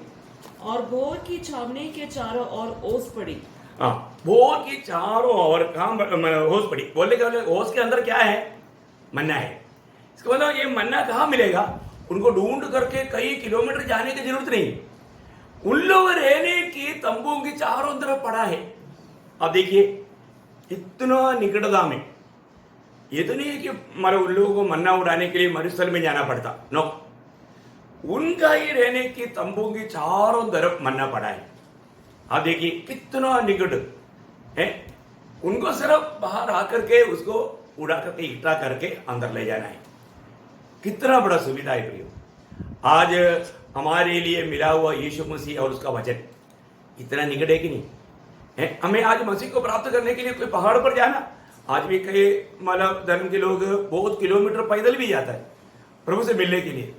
और भोर की छावनी के चारों ओर ओस पड़ी। हाँ, भोर की चारों ओर ओस पड़ी। बोलने का ओस के अंदर क्या है? मन्ना है। इसका मतलब ये मन्ना कहाँ मिलेगा? उनको ढूंढ करके कई किलोमीटर जाने की जरूरत नहीं, उन लोग रहने की तंबुओं की चारों तरफ पड़ा है। अब देखिए इतना निकटता में, ये तो नहीं है कि हमारे उन लोगों को मन्ना उड़ाने के लिए मरुस्थल में जाना पड़ता, नो। उनका ही रहने की तंबुओं की चारों तरफ मन्ना पड़ा है। आप देखिए कितना निकट है। उनको सिर्फ बाहर आकर के उसको उड़ा करके इकट्ठा करके अंदर ले जाना है। कितना बड़ा सुविधा है प्रियो। आज हमारे लिए मिला हुआ यीशु मसीह और उसका वचन इतना निकट है कि नहीं है। हमें आज मसीह को प्राप्त करने के लिए कोई पहाड़ पर जाना, आज भी कई मतलब धर्म के लोग बहुत किलोमीटर पैदल भी जाता है प्रभु से मिलने के लिए।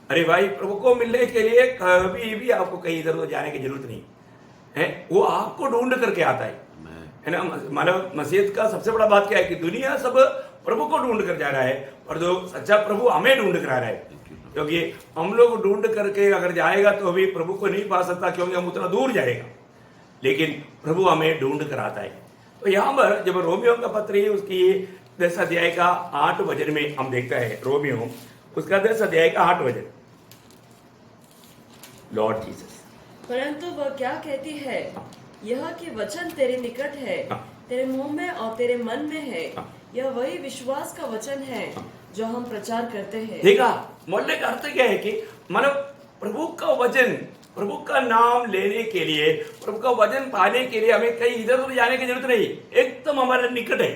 अरे भाई, प्रभु को मिलने के लिए कभी भी आपको कहीं इधर उधर जाने की जरूरत नहीं है, वो आपको ढूंढ करके आता है ना। मानव मसीहत का सबसे बड़ा बात क्या है कि दुनिया सब प्रभु को ढूंढ कर जा रहा है, और जो सच्चा प्रभु हमें ढूंढ कर आ रहा है। क्योंकि हम लोग ढूंढ करके अगर जाएगा तो अभी प्रभु को नहीं पा सकता, क्योंकि हम उतना दूर जाएगा, लेकिन प्रभु हमें ढूंढ कर आता है। तो यहाँ पर जब रोमियो का पत्र है उसकी 10 अध्याय का 8 वचन में हम देखता है, रोमियो उसका 10 अध्याय का 8 वचन। लॉर्ड जीसस, परंतु वह क्या कहती है, यह कि वचन तेरे निकट है, तेरे मुंह में और तेरे मन में है। यह वही विश्वास का वचन है जो हम प्रचार करते हैं। देखा, बोलने का अर्थ क्या है कि मतलब प्रभु का वचन, प्रभु का नाम लेने के लिए, प्रभु का वचन पाने के लिए हमें कहीं इधर उधर जाने की जरूरत नहीं, एकदम हमारे निकट है।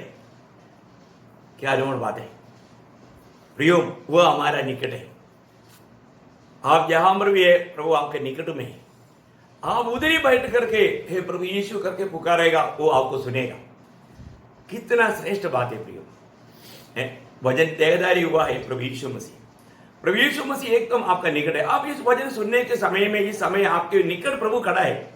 क्या अनमोल बात है प्रियो, वो हमारा निकट है। आप जहां पर भी है, प्रभु आपके निकट में है। आप उधर ही बैठ करके हे प्रभु यीशु करके पुकारेगा, वो आपको सुनेगा। कितना श्रेष्ठ बात है प्रियो, वचन देहधारी हुआ है प्रभु यीशु मसीह। प्रभु यीशु मसीह एकदम आपका निकट है। आप इस वचन सुनने के समय में, इस समय आपके निकट प्रभु खड़ा है।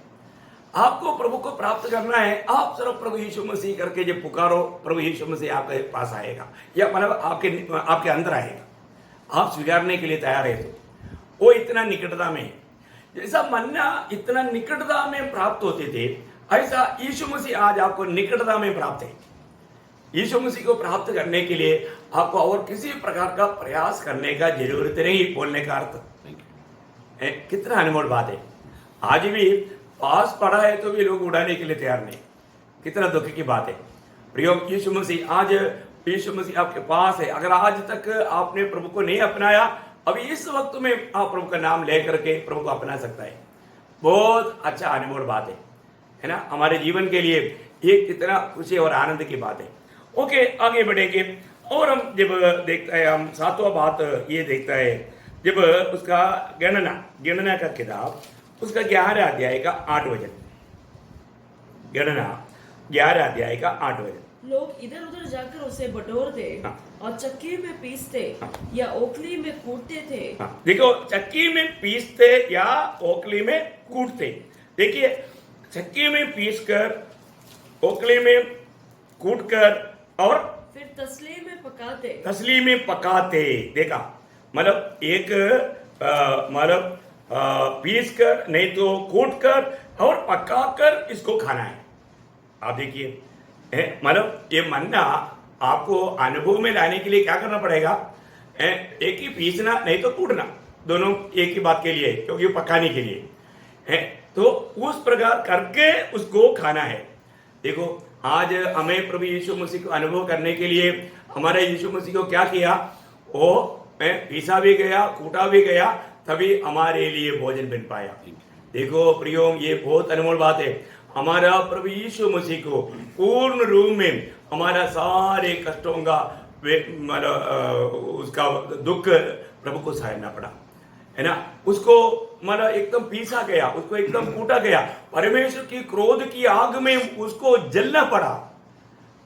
आपको प्रभु को प्राप्त करना है, आप सिर्फ प्रभु यीशु मसीह करके जब पुकारो, प्रभु यीशु मसीह आपके पास आएगा, या मतलब आपके अंदर आएगा। आप स्वीकारने के लिए तैयार है तो वो इतना निकटता में है। जैसा मन्ना इतना निकटता में प्राप्त होते थे, ऐसा यीशु मसीह आज आपको निकटता में प्राप्त है। यीशु मसीह को प्राप्त करने के लिए आपको और किसी प्रकार का प्रयास करने का जरूरत नहीं। बोलने का अर्थ कितना अनमोल बात है। आज भी पास पड़ा है तो भी लोग उड़ाने के लिए तैयार नहीं। कितना दुख की बात है प्रियो। यीशु मसीह, आज यीशु मसीह आपके पास है। अगर आज तक आपने प्रभु को नहीं अपनाया, अभी इस वक्त में आप प्रभु का नाम लेकर के प्रभु को अपना सकता है। बहुत अच्छा अनमोल बात है ना, हमारे जीवन के लिए ये कितना खुशी और आनंद की बात है। ओके, आगे बढ़ेंगे और हम जब देखता है, हम सातवां बात ये देखता है, जब उसका गणना का किताब, उसका 11 अध्याय का 8 वचन, गणना 11 अध्याय का 8 वचन। लोग इधर उधर जाकर उसे बटोरते और चक्की में पीसते या ओखली में कूटते थे। देखो, चक्की में पीसते या ओखली में कूटते। देखिए, चक्की में पीसकर, ओखली में कूटकर और फिर तसली में पकाते। देखा, मतलब एक मतलब पीस कर, नहीं तो कूट कर और पकाकर इसको खाना है। आप देखिए, मतलब ये मन्ना आपको अनुभव में लाने के लिए क्या करना पड़ेगा? एक ही पीसना, नहीं तो कूटना, दोनों एक ही बात के लिए, क्योंकि पकाने के लिए तो उस प्रकार करके उसको खाना है। देखो, आज हमें प्रभु यीशु मसीह को अनुभव करने के लिए हमारे यीशु मसीह को क्या किया? वो पीसा भी गया, कूटा भी गया, तभी हमारे लिए भोजन बन पाया। देखो प्रियो, ये बहुत अनमोल बात है। हमारा प्रभु यीशु मसीह को पूर्ण रूप में हमारा सारे कष्टों का उसका दुख प्रभु को सहना पड़ा, है ना। उसको मतलब एकदम पीसा गया, उसको एकदम कूटा गया, परमेश्वर की क्रोध की आग में उसको जलना पड़ा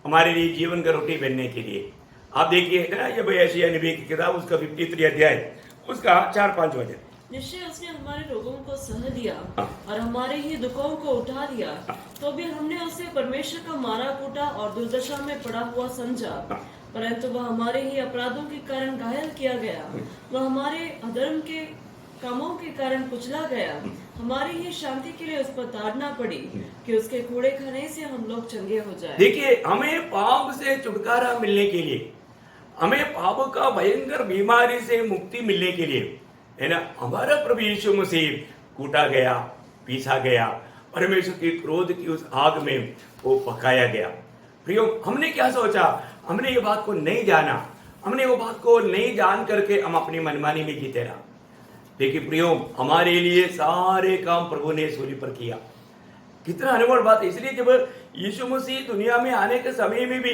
हमारे लिए जीवन का रोटी बनने के लिए। आप देखिए ना, जब यशायाह नबी की किताब, उसका 53 अध्याय, उसका 4-5 वचन। निश्चय उसने हमारे रोगों को सह लिया और हमारे ही दुखों को उठा लिया, तो भी हमने उसे परमेश्वर का मारा कूटा और दुर्दशा में पड़ा हुआ समझा। परंतु वह हमारे ही अपराधों के कारण घायल किया गया, वह हमारे अधर्म के कामों के कारण कुचला गया। हमारी ही शांति के लिए उस पर ताड़ना पड़ी कि उसके कूड़े खाने से हम लोग चंगे हो जाए। देखिए, हमें पाप से छुटकारा मिलने के लिए, हमें पाप का भयंकर बीमारी से मुक्ति मिलने के लिए, है ना, हमारा प्रभु यीशु मसीह कूटा गया, पीसा गया, परमेश्वर की क्रोध की उस आग में वो पकाया गया। प्रियो, हमने क्या सोचा? हमने ये बात को नहीं जाना, हमने वो बात को नहीं जान करके हम अपनी मनमानी में जीते रहा। देखिए प्रियो, हमारे लिए सारे काम प्रभु ने सूली पर किया। कितना अनमोल बात है। इसलिए जब यीशु मसीह दुनिया में आने के समय में भी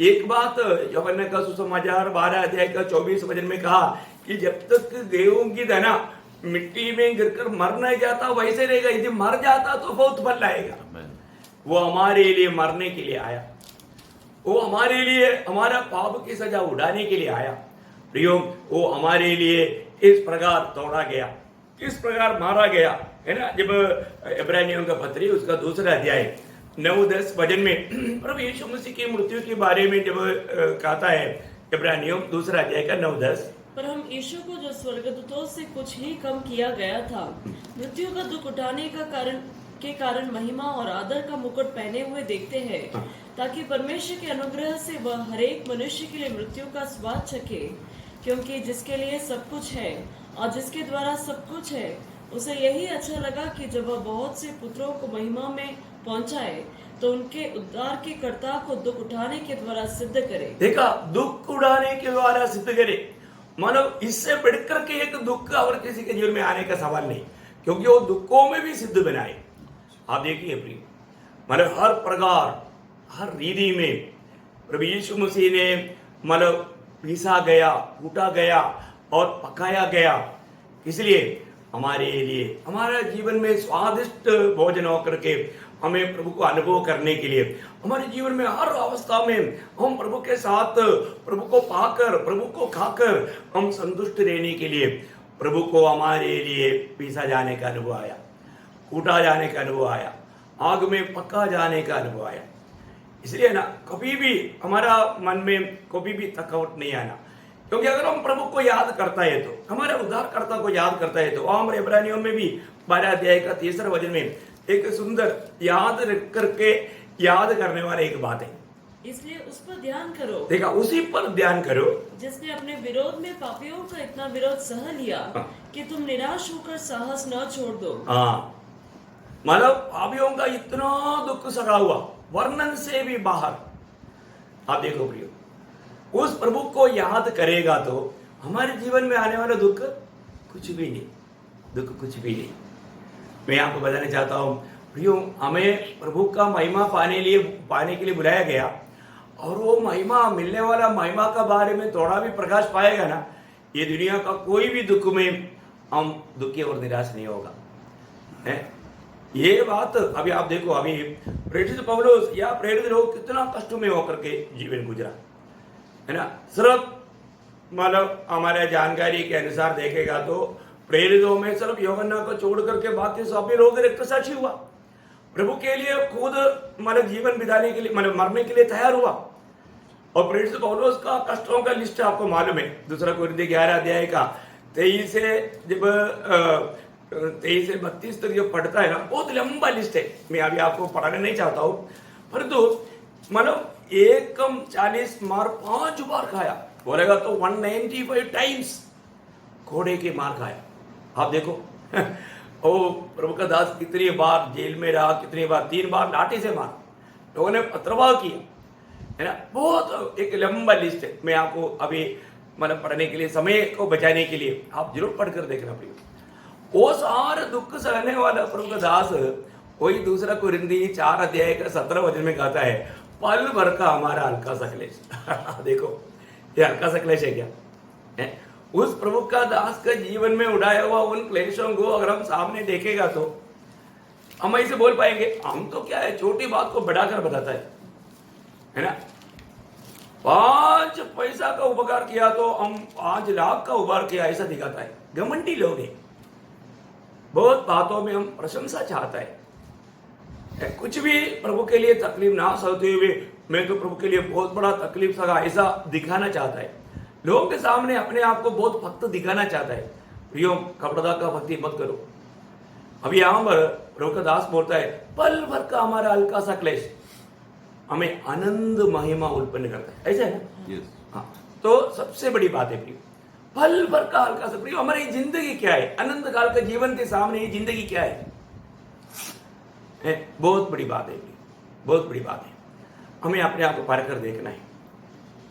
एक बात यूहन्ना का सुसमाचार 12 अध्याय का 24 वचन में कहा कि जब तक गेहूं की दाना मिट्टी में गिरकर मर नहीं जाता वैसे रहेगा, यदि मर जाता तो बहुत फल लाएगा। वो हमारे लिए मरने के लिए आया, वो हमारे लिए हमारा पाप की सजा उड़ाने के लिए आया। प्रियो, वो हमारे लिए इस प्रकार तोड़ा गया, इस प्रकार मारा गया, है ना। जब इब्रानियों का पत्री, उसका 2 अध्याय 9-10 वचन में प्रभु यीशु मसीह की मृत्यु के बारे में जब कहता है, इब्रानियों 2 अध्याय का 9-10, पर हम यीशु को जो स्वर्गदूतों से कुछ ही कम किया गया था, मृत्यु का दुख उठाने के कारण महिमा और आदर का मुकुट पहने हुए देखते हैं, ताकि परमेश्वर के अनुग्रह से वह हरेक मनुष्य के लिए मृत्यु का स्वाद चखे। क्योंकि जिसके लिए सब कुछ है और जिसके द्वारा सब कुछ है, उसे यही अच्छा लगा कि जब वह बहुत से पुत्रों को महिमा में पहुंचाए, तो उनके उद्धार के कर्ता को दुख उठाने के द्वारा सिद्ध करे। देखा, दुख उड़ाने के द्वारा सिद्ध करे, मतलब इससे बढ़कर के एक दुख और किसी के जीवन में आने का सवाल नहीं, क्योंकि वो दुखों में भी सिद्ध बनाए। आप देखिए प्रिय, मतलब हर प्रकार हर रीति में प्रभु यीशु मसीह ने मतलब पीसा गया, कूटा गया और पकाया गया, इसलिए हमारे लिए हमारे जीवन में स्वादिष्ट भोजन होकर के हमें प्रभु को अनुभव करने के लिए, हमारे जीवन में हर अवस्था में हम प्रभु के साथ प्रभु को पाकर प्रभु को खाकर हम संतुष्ट रहने के लिए प्रभु को हमारे लिए पीसा जाने का अनुभव आया, कूटा जाने का अनुभव आया, आग में पका जाने का अनुभव आया। इसलिए ना कभी भी हमारा मन में कभी भी थकावट नहीं आना, क्योंकि अगर हम प्रभु को याद करता है तो हमारे उद्धारकर्ता को याद करता है तो हमारे इब्रानियों में भी 12 अध्याय का 3 वचन में एक सुंदर याद करके याद करने वाला एक बात है, इसलिए उस पर ध्यान करो। देखा, उसी पर ध्यान करो जिसने अपने विरोध में पापियों का इतना विरोध सह लिया कि तुम निराश होकर साहस न छोड़ दो। हाँ, मतलब पापियों का इतना दुख सगा हुआ, वर्णन से भी बाहर। आप देखो प्रियो, उस प्रभु को याद करेगा तो हमारे जीवन में आने वाला दुख कुछ भी नहीं, दुख कुछ भी नहीं। मैं आपको बताना चाहता हूँ प्रियो, हमें प्रभु का महिमा पाने के लिए बुलाया गया, और वो महिमा मिलने वाला महिमा का बारे में थोड़ा भी प्रकाश पाएगा ना, ये दुनिया का कोई भी दुख में हम दुखी और निराश नहीं होगा। है ये बात अभी आप देखो, अभी प्रेरित पौलुस या प्रेरित लोग कितना कष्ट में होकर के जीवन गुजरा, है ना। सिर्फ मतलब हमारे जानकारी के अनुसार देखेगा तो प्रेरितों में सिर्फ यूहन्ना को छोड़ करके बाकी सभी लोग रक्तसाक्षी हुआ, प्रभु के लिए खुद मतलब जीवन बिताने के लिए मतलब मरने के लिए तैयार हुआ। और प्रेरित पौलुस का कष्टों का लिस्ट आपको मालूम है, 2 कोरिन्थियों 11 अध्याय का 23 से 32 तक जो पढ़ता है ना, बहुत लंबा लिस्ट है। मैं अभी आपको पढ़ाना नहीं चाहता हूँ, परंतु मतलब 40 मार 5 बार खाया, बोलेगा तो 195 टाइम्स घोड़े के मार खाया। आप देखो ओ प्रभु का दास कितनी बार जेल में रहा, कितनी बार 3 बार लाठी से मारा, लोगों ने पत्रवाह किया, है ना। बहुत एक लंबा लिस्ट है। मैं आपको अभी मतलब पढ़ने के लिए, समय को बचाने के लिए आप जरूर पढ़कर देखना प्रिय। वो सारे दुख सहने वाला प्रभु का दास वही 2 कोरिन्थियों 4 अध्याय का 17 वचन में कहता है, पल भर का हमारा हल्का सा क्लेश। देखो ये हल्का सा क्लेश है क्या है? उस प्रभु का दास का जीवन में उड़ाया हुआ उन क्लेशों को अगर हम सामने देखेगा तो हम ऐसे बोल पाएंगे, हम तो क्या है, छोटी बात को बढ़ाकर बताता है ना। 5 पैसा का उपकार किया तो हम 5 लाख का उपकार किया ऐसा दिखाता है। घमंडी लोग हैं, बहुत बातों में हम प्रशंसा चाहता है, कुछ भी प्रभु के लिए तकलीफ ना सहते हुए मैं तो प्रभु के लिए बहुत बड़ा तकलीफ सका ऐसा दिखाना चाहता है, लोगों के सामने अपने आप को बहुत भक्त दिखाना चाहता है। प्रियो, कपड़ा का भक्ति मत करो। अभी यहाँ पर प्रभु का दास बोलता है, पल भर का हमारा हल्का सा क्लेश हमें आनंद महिमा उत्पन्न करता है, ऐसा है ना। Yes. हाँ, तो सबसे बड़ी बात है प्रियो, पल भर का हल्का सा। प्रियो, हमारी जिंदगी क्या है, अनंत काल के जीवन के सामने ये जिंदगी क्या है? बहुत बड़ी बात है, बहुत बड़ी बात है। हमें अपने आप को पार कर देखना है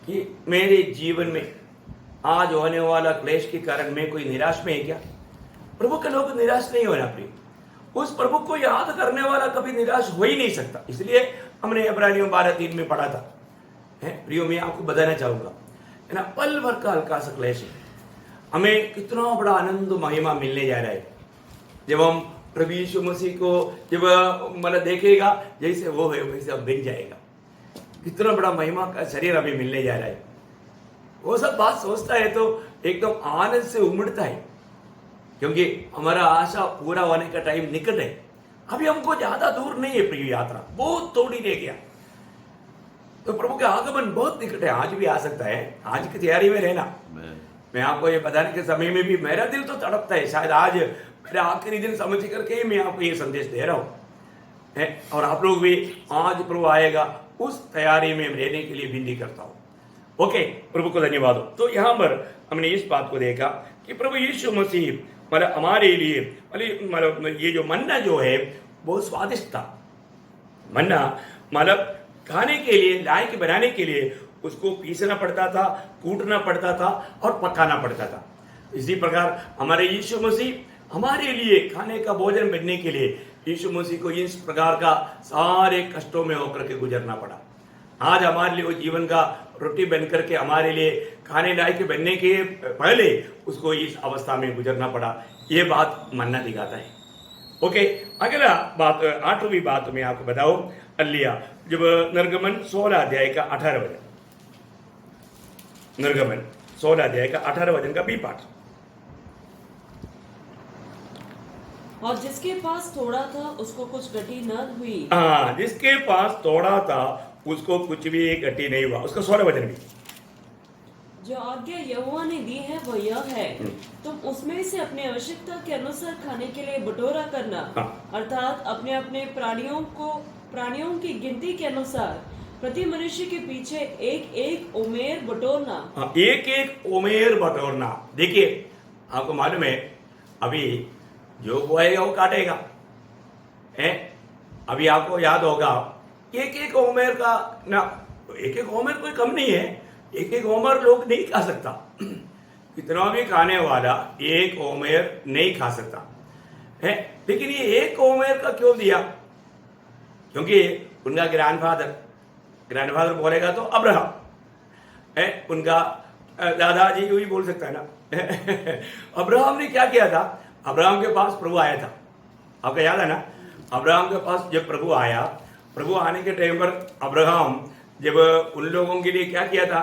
कि मेरे जीवन में आज होने वाला क्लेश के कारण मैं कोई निराश में है क्या? प्रभु के लोग निराश नहीं होना प्रिय, उस प्रभु को याद करने वाला कभी निराश हो ही नहीं सकता। इसलिए हमने इब्रानियों 12:3 में पढ़ा था। प्रियो, मैं आपको बताना चाहूंगा, है ना, पल भर का हल्का सा क्लेश है, हमें कितना बड़ा आनंद महिमा मिलने जा रहा है जब हम प्रभु यीशु मसीह को जब मतलब देखेगा, जैसे वो है वैसे अब बिक जाएगा। कितना बड़ा महिमा का शरीर अभी मिलने जा रहा है। वो सब बात सोचता है तो एकदम आनंद से उमड़ता है, क्योंकि हमारा आशा पूरा होने का टाइम निकट है। अभी हमको ज्यादा दूर नहीं है प्रिय, यात्रा बहुत थोड़ी रह गया, तो प्रभु का आगमन बहुत निकट है, आज भी आ सकता है। आज की तैयारी में रहना। मैं आपको ये बताने के समय में भी मेरा दिल तो तड़पता है, शायद आज मेरा आखिरी दिन समझ करके ही मैं आपको ये संदेश दे रहा हूँ, और आप लोग भी आज प्रभु आएगा उस तैयारी में रहने के लिए विनती करता हूँ। ओके, प्रभु को धन्यवाद हो। तो यहाँ पर हमने इस बात को देखा कि प्रभु यीशु मसीह मतलब हमारे लिए मतलब ये जो मन्ना जो है बहुत स्वादिष्ट था। मन्ना मतलब खाने के लिए लायक बनाने के लिए उसको पीसना पड़ता था, कूटना पड़ता था और पकाना पड़ता था। इसी प्रकार हमारे यीशु मसीह हमारे लिए खाने का भोजन बनने के लिए यीशु मसीह को इस प्रकार का सारे कष्टों में होकर के गुजरना पड़ा। आज हमारे लिए वो जीवन का रोटी बन करके हमारे लिए खाने लायक बनने के पहले उसको इस अवस्था में गुजरना पड़ा। ये बात मानना दिखाता है। ओके, अगला बात 8वीं बात मैं आपको बताऊं। अलिया जब निर्गमन 16 अध्याय का 18 वचन, निर्गमन 16 अध्याय का 18 वचन का बी पाठ। और जिसके पास थोड़ा था उसको कुछ गति न हुई। हाँ, जिसके पास थोड़ा था उसको कुछ भी गति नहीं हुआ। उसका 16 वचन भी, जो आज्ञा यहोवा ने दी है वह यह है, तुम उसमें से अपने आवश्यकता के अनुसार खाने के लिए बटोरा करना, अर्थात अपने अपने प्राणियों की गिनती के अनुसार प्रति मनुष्य के पीछे एक एक ओमेर बटोरना। एक एक ओमेर बटोरना। देखिए, आपको मालूम है अभी जो बोएगा वो काटेगा है। अभी आपको याद होगा एक एक ओमेर का ना, एक एक ओमेर कोई कम नहीं है, एक एक ओमेर लोग नहीं खा सकता। कितना भी खाने वाला एक ओमेर नहीं खा सकता है। लेकिन ये एक ओमेर का क्यों दिया? क्योंकि उनका ग्रैंडफादर बोलेगा तो अब्राहम है, उनका दादाजी भी बोल सकता है ना। अब्राहम ने क्या किया था? अब्राहम के पास प्रभु आया था, आपको याद है ना? अब्राहम के पास जब प्रभु आया, प्रभु आने के टाइम पर अब्राहम जब उन लोगों के लिए क्या किया था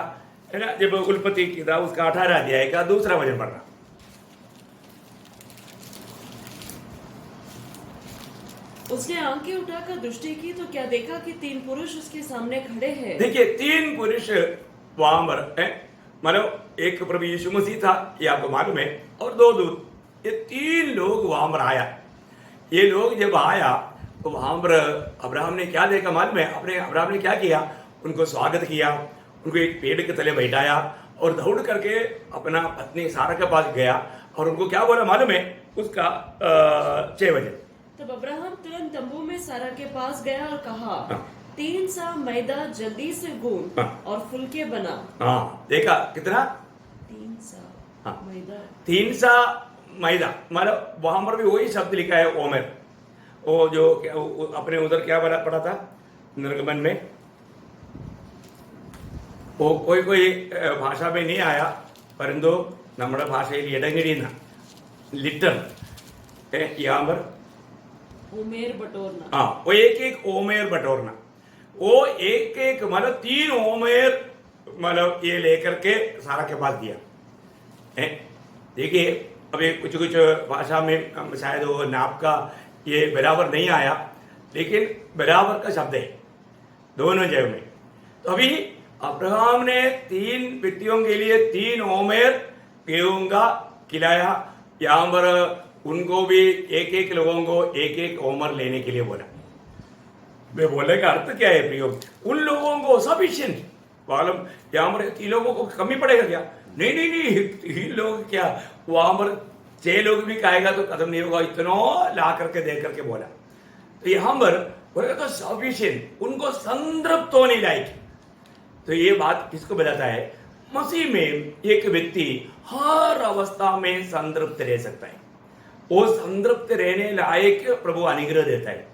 है ना, जब उत्पत्ति की था उसका 18 अध्याय का 2 वचन पढ़ना। उसने आंखें उठाकर दृष्टि की तो क्या देखा कि 3 पुरुष उसके सामने खड़े हैं। देखिए, 3 पुरुष वहां पर है, मतलब एक प्रभु यीशु मसीह था, ये आपको मालूम है, और 2 दूत। ये 3 लोग वहां पर आया। ये लोग जब आया तो वहां पर अब्राहम ने क्या देखा मालूम है? अब्राहम ने क्या किया? उनको स्वागत किया, उनको एक पेड़ के तले बैठाया और दौड़ करके अपना पत्नी सारा के पास गया और उनको क्या बोला मालूम है? उसका 6 वचन। तब अब्राहम तुरंत तंबू में सारा के पास गया और कहा, हाँ। 3 सा मैदा जल्दी से गूंद और फुलके बना। हाँ, देखा कितना? 3 सा हाँ। मैदा, 3 सा मैदा, मतलब वहां पर भी वही शब्द लिखा है ओमेर। वो जो अपने उधर क्या पढ़ा था निर्गमन में, वो कोई भाषा में नहीं आया, परंतु നമ്മുടെ ഭാഷയിൽ ഇടങ്ങിടിയുന്ന ലിറ്റർ यहाँ पर ओमेर बटोरना। हाँ, वो एक ओमेर बटोरना। वो एक मतलब 3 ओमेर मतलब ये लेकर के सारा के पास दिया है। देखिए, अभी कुछ भाषा में शायद वो नाप का ये बराबर नहीं आया, लेकिन बराबर का शब्द है दोनों जगह में। तो अभी अब्राहम ने 3 व्यक्तियों के लिए 3 ओमेर गेहूं का खिलाया। यहाँ पर उनको भी एक लोगों को एक ओमर लेने के लिए बोला। वे बोलने का अर्थ क्या है प्रियो? उन लोगों को सफिशिएंट, मालूम यहाँ पर 3 लोगों को कमी पड़ेगा क्या? नहीं, 3 लोग क्या, वहां पर 6 लोग भी खाएगा तो खत्म नहीं होगा, इतना ला करके दे करके बोला। तो यहाँ पर बोलेगा तो सफिशिएंट, उनको संतृप्त होने लायक। तो ये बात किसको बताता है? मसीह में एक व्यक्ति हर अवस्था में संतृप्त रह सकता है। वो संतृप्त रहने लायक प्रभु अनुग्रह देता है।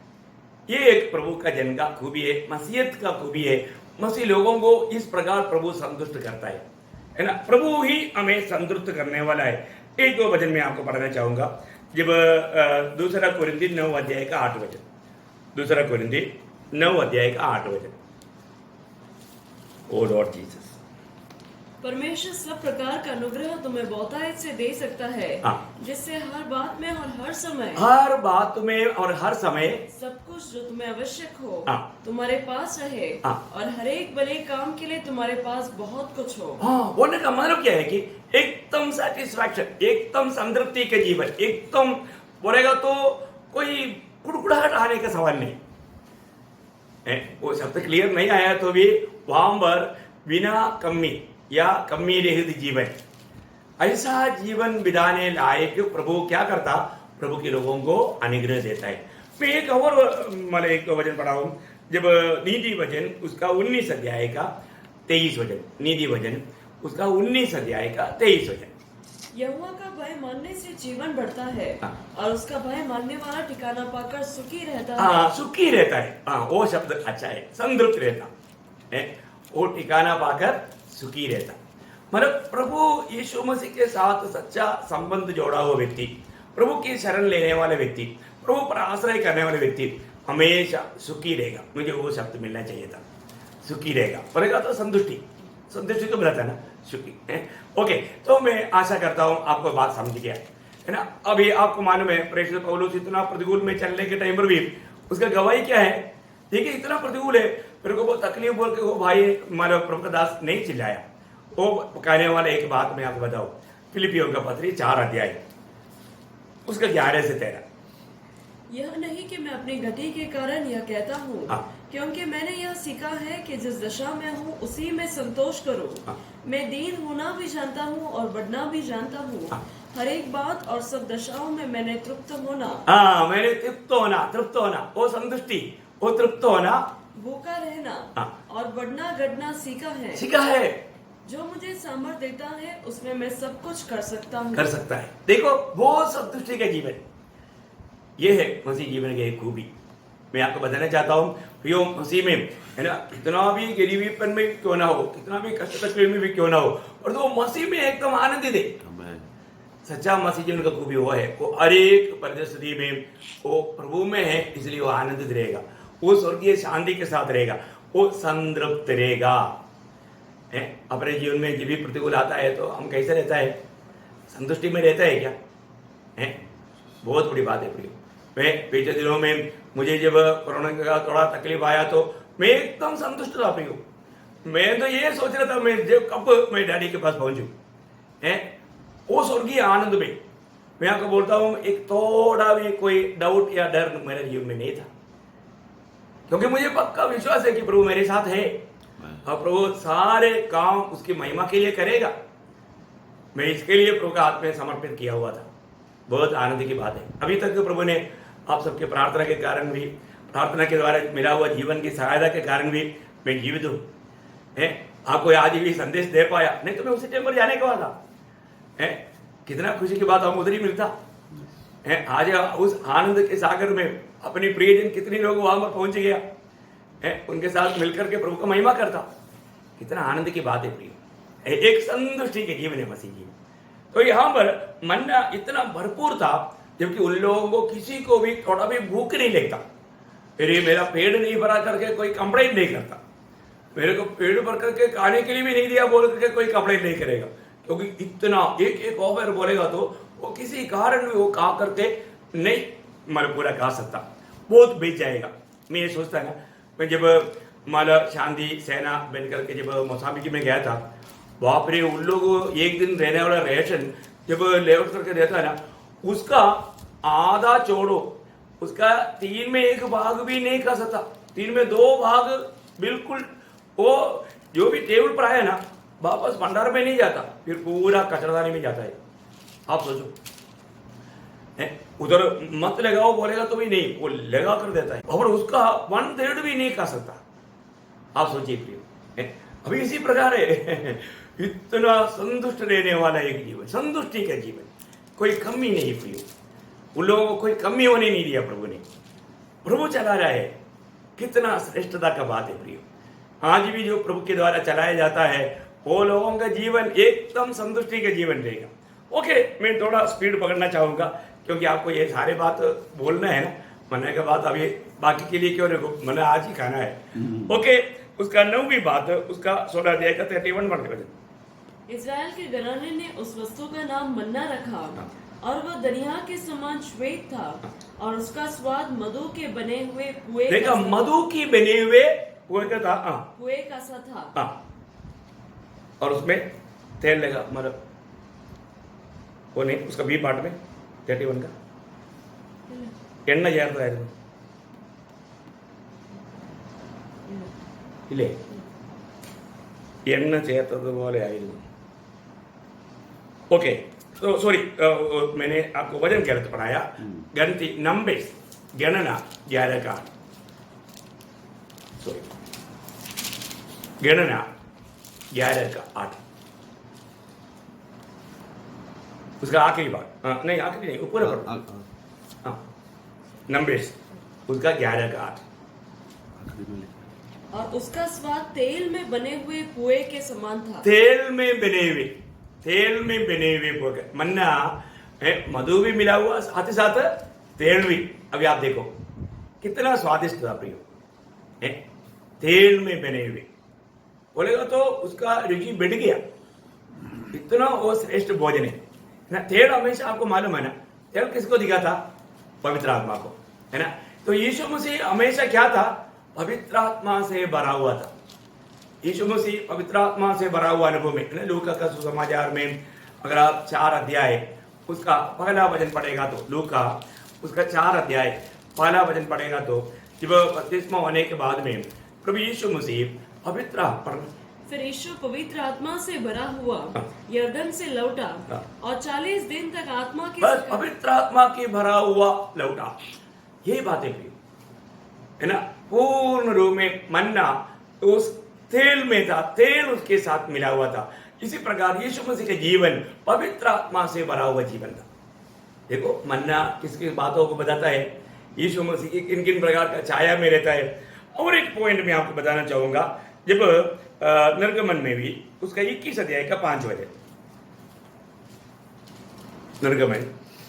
ये एक प्रभु का जन का खूबी है, मसीहत का खूबी है। मसीह लोगों को इस प्रकार प्रभु संतुष्ट करता है ना। प्रभु ही हमें संतुष्ट करने वाला है। 1-2 वचन में आपको पढ़ना चाहूंगा। जब 2 कोरिन्थी 9 अध्याय का 8 वचन, 2 कोरिन्थी 9 अध्याय का 8 वचन। ओ लॉर्ड जीसस, परमेश्वर सब प्रकार का अनुग्रह तुम्हें बहुतायत से दे सकता है, जिससे हर बात में और हर समय सब कुछ जो तुम्हें आवश्यक हो तुम्हारे पास रहे, और हर एक भले काम के लिए तुम्हारे पास बहुत कुछ हो। बोलने का मतलब क्या है कि एकदम सेटिस्फैक्शन, एकदम संतृप्ति के जीवन, एकदम बोलेगा तो कोई कुड़कुड़ाहट आने का सवाल नहीं है। वो शब्द क्लियर नहीं आया तो भी वहां पर बिना कमी या कमी रहित जीवन, ऐसा जीवन बिताने लायक प्रभु क्या करता? प्रभु के लोगों को अनुग्रह देता है। मैं एक और मतलब 1-2 वचन पढ़ा हूं। जब नीति वचन उसका 19 अध्याय का 23 वचन, नीति वचन उसका 19 अध्याय का 23 वचन। यहोवा का भय मानने से जीवन बढ़ता है और उसका भय मानने वाला ठिकाना पाकर सुखी रहता है। हाँ, सुखी रहता है। हाँ, वो शब्द अच्छा है, संतृप्त रहता है, वो ठिकाना पाकर सुखी रहता। मतलब प्रभु यीशु मसीह के साथ सच्चा संबंध जोड़ा हुआ व्यक्ति, प्रभु की शरण लेने वाले व्यक्ति, प्रभु पर आश्रय करने वाले व्यक्ति हमेशा सुखी रहेगा। मुझे वो शब्द मिलना चाहिए था, सुखी रहेगा। पड़ेगा तो संतुष्टि, संतुष्टि तो बताता है ना, सुखी है। ओके, तो मैं आशा करता हूँ आपको बात समझ गया है ना। अभी आपको मालूम है प्रेषित पौलुस इतना प्रतिकूल में चलने के टाइम पर भी उसका गवाही क्या है। देखिए इतना प्रतिकूल है, मेरे को वो तकलीफ बोल के वो भाई हमारा प्रभु का दास नहीं चिल्लाया। वो कहने वाला एक बात मैं आपको बताऊं, फिलिपियों का पत्री 4 अध्याय उसका 11 से 13। यह नहीं कि मैं अपनी गति के कारण यह कहता हूँ, क्योंकि मैंने यह सीखा है कि जिस दशा में हूँ उसी में संतोष करूँ। मैं दीन होना भी जानता हूँ और बढ़ना भी जानता हूँ। हर एक बात और सब दशाओं में मैंने तृप्त होना, मैंने तृप्त होना, वो संतुष्टि, वो तृप्त होना, भूखा रहना और बढ़ना घटना सीखा है। जो मुझे सामर्थ्य देता है उसमें मैं सब कुछ कर सकता है। देखो वो संतुष्टि का जीवन, ये है मसीह जीवन की एक खूबी। मैं आपको बताना चाहता हूँ प्रियो, मसीह में है ना, कितना भी गरीबीपन में क्यों ना हो, कितना भी कष्ट तकलीफ में भी क्यों ना हो, और तो मसीह में एकदम आनंदित है। सच्चा मसीह जीवन का खूबी वो है, वो हर एक परिस्थिति में वो प्रभु में है, इसलिए वो आनंदित रहेगा, वो स्वर्गीय शांति के साथ रहेगा, वो संतृप्त रहेगा। अपने जीवन में जब भी प्रतिकूल आता है तो हम कैसे रहता है, संतुष्टि में रहता है क्या है? बहुत बड़ी बात है प्रियो। मैं पिछले दिनों में मुझे जब कोरोना का थोड़ा तकलीफ आया तो मैं एकदम संतुष्ट था प्रियो। मैं तो ये सोच रहा था मैं जब कब मैं डैडी के पास पहुंचूं, वो स्वर्गीय आनंद में। मैं आपको बोलता हूँ एक थोड़ा भी कोई डाउट या डर मेरे जीवन में नहीं था, क्योंकि मुझे पक्का विश्वास है कि प्रभु मेरे साथ है और प्रभु सारे काम उसकी महिमा के लिए करेगा। मैं इसके लिए प्रभु का हाथ में समर्पित किया हुआ था। बहुत आनंद की बात है। अभी तक प्रभु ने आप सबके प्रार्थना के कारण भी, प्रार्थना के द्वारा मिला हुआ जीवन की सहायता के कारण भी मैं जीवित हूँ। आपको आज भी संदेश दे पाया, नहीं तो मैं उसी टाइम पर जाने का था। कितना खुशी की बात हम उधर ही मिलता है। आज उस आनंद के सागर में अपनी प्रियजन कितने लोग वहां पर पहुंच गया, उनके साथ मिलकर के प्रभु का महिमा करता। कितना आनंद की बात है प्रिय, एक संतुष्टि के जीवन है मसीह जीवन। तो यहाँ पर मन्ना इतना भरपूर था, जबकि उन लोगों को किसी को भी थोड़ा भी भूख नहीं लगता। फिर ये मेरा पेट नहीं भरा करके कोई कंप्लेंट नहीं करता, मेरे को पेट भर करके खाने के लिए भी नहीं दिया बोल करके कोई कंप्लेंट नहीं करेगा, क्योंकि इतना एक एक ऑफर बोलेगा तो वो किसी कारण भी वो खा करके नहीं मैं पूरा खा सकता, बहुत बेच जाएगा। मैं ये सोचता ना, मैं जब माला शांति सेना बन करके जब मोसाम्बिक में गया था, बाप रे उन लोग एक दिन रहने वाला रेशन जब लेआउट करके देता है ना, उसका आधा छोड़ो, उसका 3 में 1 भाग भी नहीं खा सकता, 3 में 2 भाग बिल्कुल। वो जो भी टेबल पर आया ना वापस भंडार में नहीं जाता, फिर पूरा कचरादानी में जाता है। आप सोचो, उधर मत लगाओ बोलेगा तो भी नहीं, वो लगा कर देता है, और उसका 1/3 भी नहीं खा सकता। आप सोचिए प्रिय, अभी इसी प्रकार है इतना संतुष्ट रहने वाला एक जीवन, संतुष्टि का जीवन, कोई कमी नहीं प्रिय। उन लोगों को कोई कमी होने नहीं दिया प्रभु ने, प्रभु चला रहा है। कितना श्रेष्ठता का बात है प्रिय। आज भी जो प्रभु के द्वारा चलाया जाता है वो लोगों का जीवन एकदम संतुष्टि का जीवन रहेगा। ओके, मैं थोड़ा स्पीड पकड़ना चाहूँगा, क्योंकि आपको ये सारे बात बोलना है ना, मना का बात अभी बाकी के लिए क्यों रखो, मना आज ही खाना है। ओके, उसका 9वीं बात, उसका 16 अध्याय का 31 पढ़ के। इज़राइल के घराने ने उस वस्तु का नाम मन्ना रखा, और वह दरिया के समान श्वेत था, और उसका स्वाद मधु के बने हुए पुए देखा, मधु की बने हुए पुए का था, पुए का सा था, और उसमें तेल लगा, मतलब वो नहीं, उसका बी पार्ट में 31 का എണ്ണ ചേർത്തായിരുന്നു ഇല്ലേ? എണ്ണ ചേർത്തതുപോലെ ആയിരുന്നു। ओके, तो सॉरी, मैंने आपको वजन गलत पढ़ाया। गणती नंबर्स, गणना 11 का गणना 11 का 8, उसका आखिरी बात, नहीं आखिरी नहीं, ऊपर हाँ, नंबर्स उसका 11 का 8। और उसका स्वाद तेल में बने हुए पुए के समान था। तेल में बने हुए पोहे, मन्ना मधु भी मिला हुआ, साथ ही साथ तेल भी। अभी आप देखो कितना स्वादिष्ट था प्रियो, तेल में बने हुए बोलेगा तो उसका रुचि बढ़ गया, इतना वो श्रेष्ठ भोजन है ना। तेल हमेशा आपको मालूम है ना, तेल किसको दिखा था? पवित्र आत्मा को, है ना। तो यीशु मसीह हमेशा क्या था? पवित्र आत्मा से भरा हुआ था। यीशु मसीह पवित्र आत्मा से भरा हुआ अनुभव में, है ना। लूका का सुसमाचार में अगर आप 4 अध्याय उसका पहला वचन पढ़ेगा तो, लूका उसका 4 अध्याय पहला वचन पढ़ेगा तो, जब बपतिस्मा होने के बाद में प्रभु यीशु मसीह फिर यीशु पवित्र आत्मा से भरा हुआ यरदन से लौटा और 40 दिन तक आत्मा के बस पवित्र आत्मा के भरा हुआ लौटा। यही बातें भी है ना, पूर्ण रूप में मन्ना उस तेल में था, तेल उसके साथ मिला हुआ था। इसी प्रकार यीशु मसीह का जीवन पवित्र आत्मा से भरा हुआ जीवन था। देखो मन्ना किस किस बातों को बताता है, यीशु मसीह की किन किन प्रकार का छाया में रहता है। और एक पॉइंट मैं आपको बताना चाहूंगा, जब निर्गमन में भी उसका 21 अध्याय का 5 वचन, निर्गमन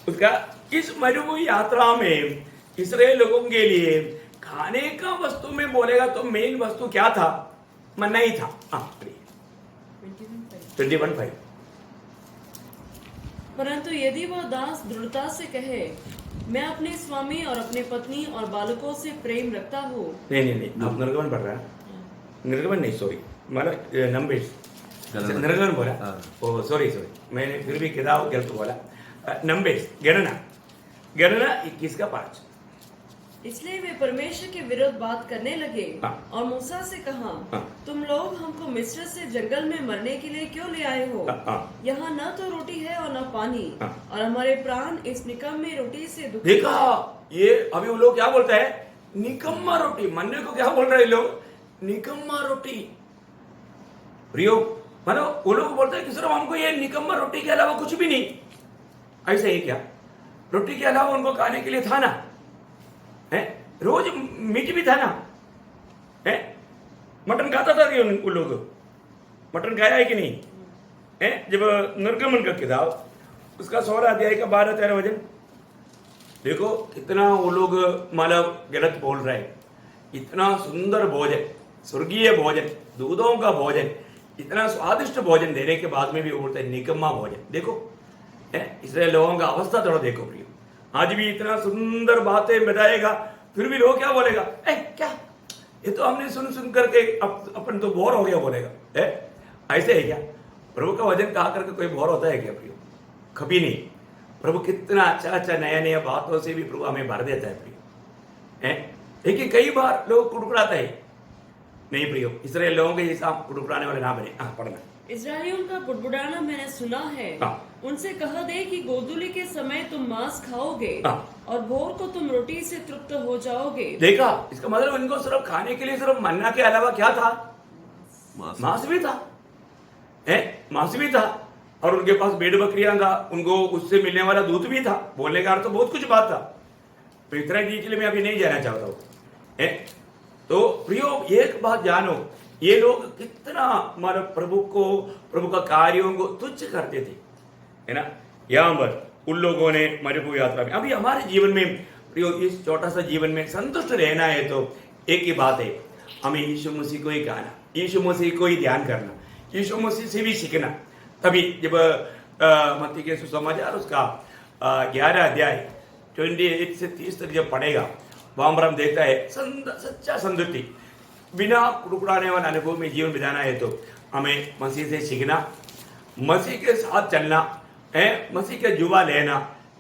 उसका, इस मरुभूमि यात्रा में इस्राएल लोगों के लिए खाने का वस्तु में बोलेगा तो मेन वस्तु क्या था? मन्ना ही था। 21:5। परंतु यदि वह दास दृढ़ता से कहे, मैं अपने स्वामी और अपने पत्नी और बालकों से प्रेम रखता हूँ। नहीं आप निर्गमन पढ़ रहा है, निर्गमन नहीं, सॉरी, मतलब नंबर्स, निर्गमन बोला, ओ सॉरी मैंने फिर भी किताब गलत बोला। नंबर्स, गणना 21 का 5। इसलिए वे परमेश्वर के विरुद्ध बात करने लगे और मूसा से कहा, तुम लोग हमको मिस्र से जंगल में मरने के लिए क्यों ले आए हो? यहाँ न तो रोटी है और न पानी, और हमारे प्राण इस निकम्मे रोटी से दुखी। देखा, ये अभी वो लोग क्या बोलते हैं? निकम्मा रोटी। मन्ने को क्या बोल रहे हैं लोग? निकम्मा रोटी। प्रियो मानो वो लोग बोलते हैं कि सिर्फ हमको ये निकम्मा रोटी के अलावा कुछ भी नहीं। ऐसा ही क्या? रोटी के अलावा उनको खाने के लिए था ना, है रोज मीट भी था ना, है मटन खाता था कि उन लोग? मटन खाया है कि नहीं? है जब निर्गमन का किताब उसका 16 अध्याय का 12-13 वचन देखो, कितना वो लोग मतलब गलत बोल रहे हैं। इतना सुंदर भोजन, स्वर्गीय भोजन, दूधों का भोजन, इतना स्वादिष्ट भोजन देने के बाद में भी वो बोलते हैं निकम्मा भोजन। देखो इसलिए लोगों का अवस्था थोड़ा देखो प्रियो, आज भी इतना सुंदर बातें बताएगा, फिर भी लोग क्या बोलेगा? क्या ये तो हमने सुन करके अपन तो बोर हो गया बोलेगा। ऐसे है क्या? प्रभु का वचन कहा करके कोई बोर होता है क्या प्रियो? कभी नहीं। प्रभु कितना अच्छा नया बातों से भी प्रभु हमें भर देता है प्रियो। लेकिन कई बार लोग कुड़कुड़ाते हैं। नहीं प्रियो, इसराइल लोगों के जैसा कुड़कुड़ाने वाले ना बने। पढ़ना, इस्राएलियों का बुड़बुड़ाना मैंने सुना है। उनसे कह दे कि गोधूली के समय तुम मांस खाओगे और भोर को तुम रोटी से तृप्त हो जाओगे। देखा, इसका मतलब उनको सिर्फ खाने के लिए सिर्फ मन्ना के अलावा क्या था? मांस भी था, मांस भी था, और उनके पास भेड़ बकरियां था, उनको उससे मिलने वाला दूध भी था। बोलने का अर्थ तो बहुत कुछ बात था, तो इतना डिटेल में अभी नहीं जाना चाहता हूं। तो प्रियो एक बात जानो, ये लोग कितना हमारे प्रभु का कार्यों को तुच्छ करते थे, है ना। यहाँ पर उन लोगों ने मरुभूमि यात्रा में, अभी हमारे जीवन में प्रियो इस छोटा सा जीवन में संतुष्ट रहना है तो एक ही बात है, हमें यीशु मसीह को ही गाना, यीशु मसीह को ही ध्यान करना, यीशु मसीह से भी सीखना। तभी जब मत्ती के सुसमाचार उसका 11 अध्याय 28 से 30 तक जब पढ़ेगा, वहां पर हम देखता है सच्चा संतुष्टि, बिना कुड़कुड़ाने वाले अनुभव में जीवन बिताना है तो हमें मसीह से सीखना, मसीह के साथ चलना है, मसीह का जुआ लेना,